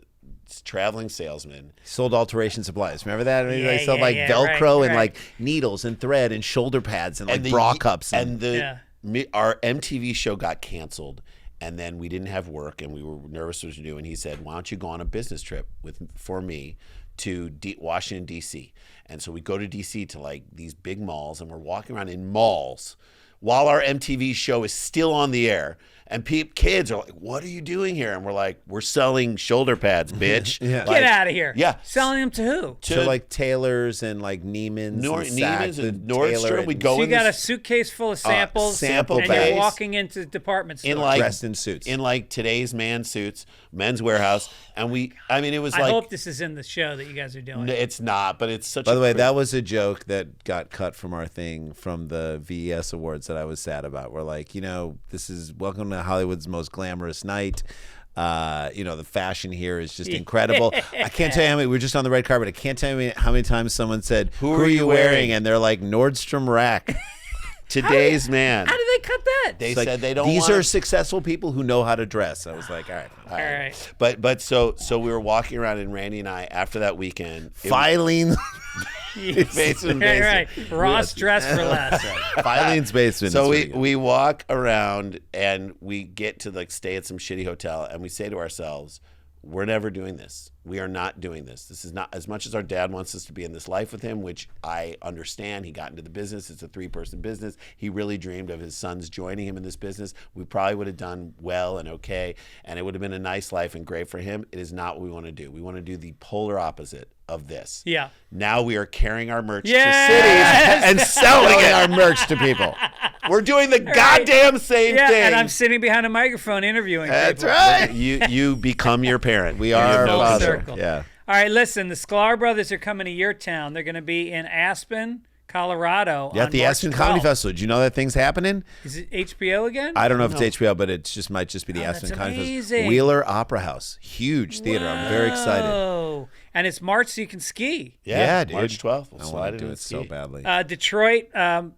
traveling salesman. Sold alteration supplies. Remember that? I mean, they sold like Velcro and like needles and thread and shoulder pads and like bra cups. Our MTV show got canceled. And then we didn't have work, and we were nervous what to do. And he said, "Why don't you go on a business trip for me to Washington D.C.?" And so we go to D.C. to like these big malls, and we're walking around in malls while our MTV show is still on the air. And kids are like, what are you doing here? And we're like, we're selling shoulder pads, bitch. Yeah. Get out of here. Yeah. Selling them to who? To like Taylor's and like Neiman's, Neiman's and Taylor Nordstrom. We'd go So you in got a this, suitcase full of samples, sample and bags. you're walking into department stores. in like dressed in suits. in like today's suits, Men's Warehouse, and it was I like, hope this is in the show that you guys are doing. it's not, but it's such. By the way, that was a joke that got cut from our thing from the VES Awards that I was sad about. We're like, this is welcome to Hollywood's most glamorous night. The fashion here is just incredible. I can't tell you how many. We're just on the red carpet. I can't tell you how many times someone said, "Who are you wearing?" And they're like, "Nordstrom Rack." Today's man. How did they cut that? They It's like, said they don't. These want are successful people who know how to dress. I was like, all right. All right. But so we were walking around, and Randy and I, after that weekend, Filene's Basement. Right. Ross dressed for less. Filene's basement. So is we walk around and we get to like stay at some shitty hotel, and we say to ourselves, we're never doing this. We are not doing this. This is not, as much as our dad wants us to be in this life with him, which I understand. He got into the business. It's a 3-person business. He really dreamed of his sons joining him in this business. We probably would have done well and okay, and it would have been a nice life and great for him. It is not what we want to do. We want to do the polar opposite of this. Yeah. Now we are carrying our merch Yes! to cities and selling it. our merch to people. We're doing the goddamn same Yeah, thing. and I'm sitting behind a microphone interviewing That's people. right. You become your parent. We You are have no father. concern. circle. Yeah. All right, listen, the Sklar Brothers are coming to your town. They're going to be in Aspen, Colorado. Yeah, on at the March Aspen Comedy 12th. Festival. Do you know that thing's happening? Is it HBO again? I don't know if it's HBO, but it might just be the Oh, Aspen that's Comedy amazing. Festival. Wheeler Opera House. Huge theater. I'm very excited. Oh, and it's March, so you can ski. Yeah, dude. March 12th. We'll I slide want it to do in it so ski. badly. Detroit,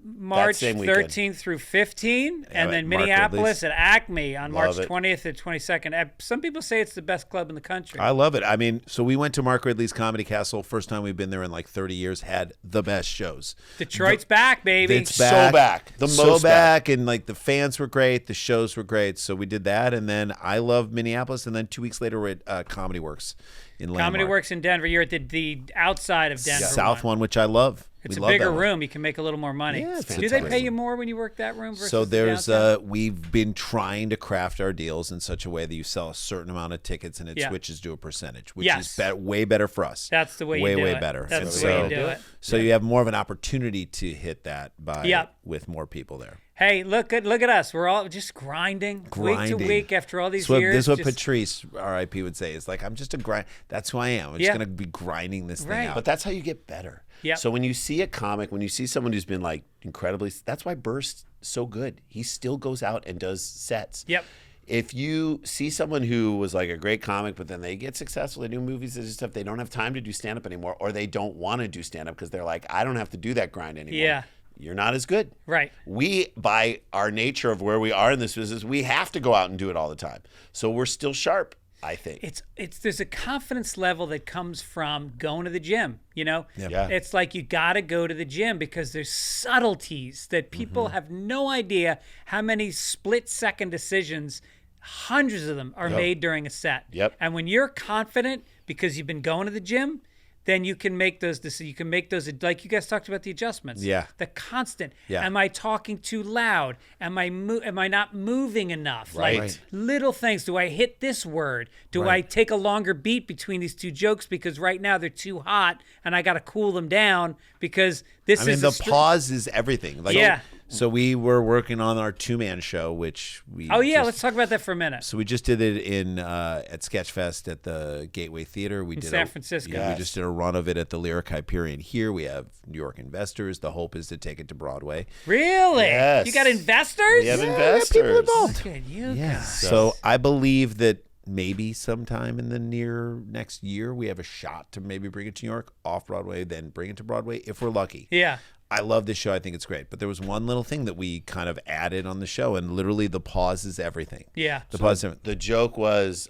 March same weekend. 13th through 15, and at then Mark Minneapolis at Acme on March Love it. 20th and 22nd. Some people say it's the best club in the country. I love it. I mean, so we went to Mark Ridley's Comedy Castle. First time we've been there in like 30 years. Had the best shows. Detroit's back, baby. It's So back. back. The so most back. and like the fans were great. The shows were great. So we did that, and then I love Minneapolis, and then 2 weeks later we're at Comedy Works in Comedy Landmark. Works in Denver. You're at the outside of Denver. South one, which I love. It's We a love bigger that one. room. You can make a little more money. Yeah, it's Do they fantastic. pay you more when you work that room versus So the there's downtown? we've been trying to craft our deals in such a way that you sell a certain amount of tickets and it Yeah. switches to a percentage, which Yes. is way better for us. That's the way way you do way it. better. That's And the way so, you do it. So you have more of an opportunity to hit that by Yep. with more people there. Hey, look at us. We're all just grinding, week to Grinding. week after all these This years. is what just- Patrice, R.I.P. would say. Is like, I'm just a grind. That's who I am. I'm just Yeah. gonna be grinding this Right. thing out. But that's how you get better. Yep. So when you see a comic, when you see someone who's been like incredibly, that's why Burst's so good. He still goes out and does sets. Yep. If you see someone who was like a great comic, but then they get successful, they do movies and stuff, they don't have time to do stand-up anymore, or they don't want to do stand-up because they're like, I don't have to do that grind anymore. Yeah. You're not as good. Right. We, by our nature of where we are in this business, we have to go out and do it all the time. So we're still sharp, I think. It's there's a confidence level that comes from going to the gym, you know? Yeah. It's like you got to go to the gym because there's subtleties that people Mm-hmm. have no idea how many split-second decisions, hundreds of them, are made during a set. Yep. And when you're confident because you've been going to the gym, then you can make those decisions. You can make those, like you guys talked about the adjustments. Yeah. The constant. Yeah. Am I talking too loud? Am I not moving enough? Right. Like little things. Do I hit this word? Do I Right. take a longer beat between these two jokes because right now they're too hot and I got to cool them down because this I mean, is the pause is everything. Like, Yeah. So we were working on our 2-man show, which we. Oh yeah, just- let's talk about that for a minute. So we just did it in at Sketchfest at the Gateway Theater. We did San Francisco. Yeah, Yes. we just did a run of it at the Lyric Hyperion here. We have New York investors. The hope is to take it to Broadway. Really? Yes. You got investors? We have people investors. involved. Look at you Yeah. guys. So I believe that maybe sometime in the near next year we have a shot to maybe bring it to New York off Broadway, then bring it to Broadway if we're lucky. Yeah. I love this show. I think it's great. But there was one little thing that we kind of added on the show, and literally the pause is everything. Yeah. The pause. The joke was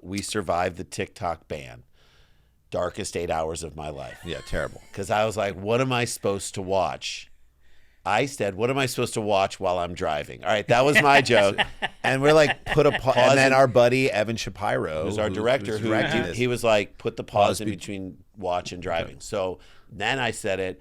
we survived the TikTok ban. Darkest 8 hours of my life. Yeah, terrible. Because I was like, what am I supposed to watch? I said, what am I supposed to watch while I'm driving? All right, that was my joke. And we're like, put a pause. And then our buddy Evan Shapiro, Who's our director, who's directing who this. he was like, put the pause in be- between watch and driving. So then I said it.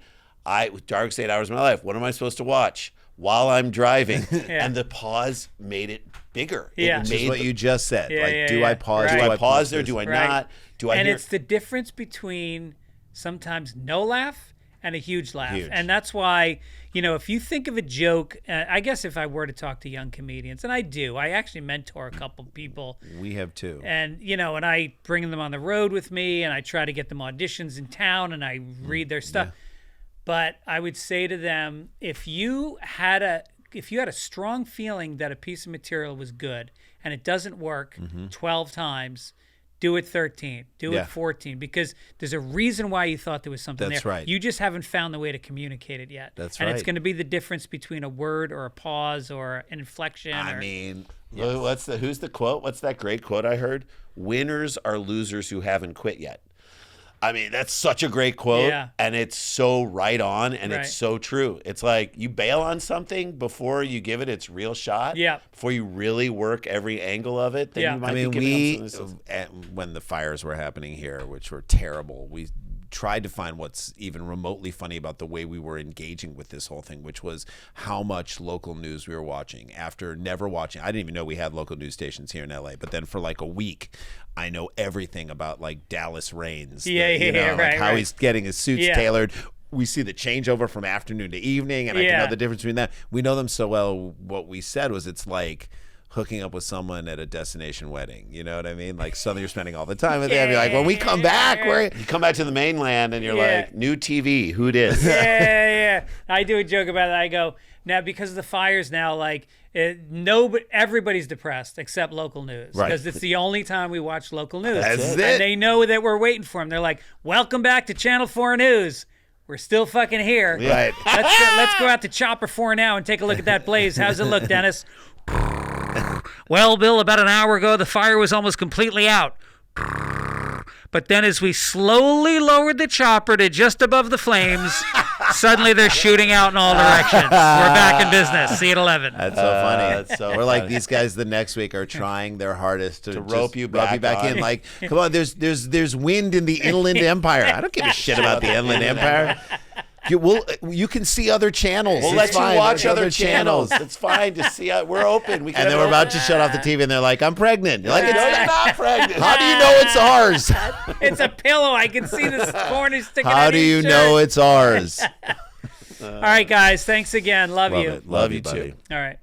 Darkest 8 hours of my life. What am I supposed to watch while I'm driving? And the pause made it bigger. Yeah. It Which is made what you just said. Do I pause? Right. do I punch pause there? this? Do I Right. not? Do I and hear? it's the difference between sometimes no laugh and a huge laugh. Huge. And that's why, if you think of a joke, I guess if I were to talk to young comedians, and I do, I actually mentor a couple people. We have two. And, and I bring them on the road with me, and I try to get them auditions in town, and I read their stuff. Yeah. But I would say to them, if you had a strong feeling that a piece of material was good and it doesn't work 12 times, do it 13, do Yeah. it 14, because there's a reason why you thought there was something That's there. right. You just haven't found the way to communicate it yet. That's and it's right. going to be the difference between a word or a pause or an inflection. I mean, Who's the quote? What's that great quote I heard? Winners are losers who haven't quit yet. I mean, that's such a great quote, Yeah. and it's so right on, and Right. it's so true. It's like you bail on something before you give it its real shot. Yeah. Before you really work every angle of it, then Yeah. you might I mean, be giving up something when the fires were happening here, which were terrible, we tried to find what's even remotely funny about the way we were engaging with this whole thing, which was how much local news we were watching after never watching. I didn't even know we had local news stations here in LA, but then for like a week, I know everything about like Dallas Raines. Right, how right. he's getting his suits Yeah. tailored. We see the changeover from afternoon to evening, and I can Yeah. know the difference between that. We know them so well. What we said was it's like hooking up with someone at a destination wedding. You know what I mean? Like something you're spending all the time with them. You're like, when we come back, we're You come back to the mainland and you're Yeah. like, new TV, who dis? yeah. I do a joke about it. I go, now because of the fires now, like everybody's depressed except local news, Right. because it's the only time we watch local news. That's it. And they know that we're waiting for them. They're like, welcome back to Channel 4 News. We're still fucking here. right. Let's go out to Chopper 4 now and take a look at that blaze. How's it look, Dennis? Well, Bill, about an hour ago, the fire was almost completely out. But then as we slowly lowered the chopper to just above the flames, suddenly they're shooting out in all directions. We're back in business. See you at 11. That's so funny. That's so We're like funny. these guys the next week are trying their hardest to rope just you back back in. on. Like, come on, there's wind in the Inland Empire. I don't give a shit about the Inland Empire. You can see other channels. We'll It's let fine. you watch There's other channels. It's fine to see. We're open. We can And then we're about to shut off the TV, and they're like, "I'm pregnant." You're like, No, you're not pregnant. "How do you know it's ours? It's a pillow. I can see the corners sticking out How of do your you shirt. know it's ours?" All right, guys. Thanks again. Love Love you. it. Love you buddy. too. All right.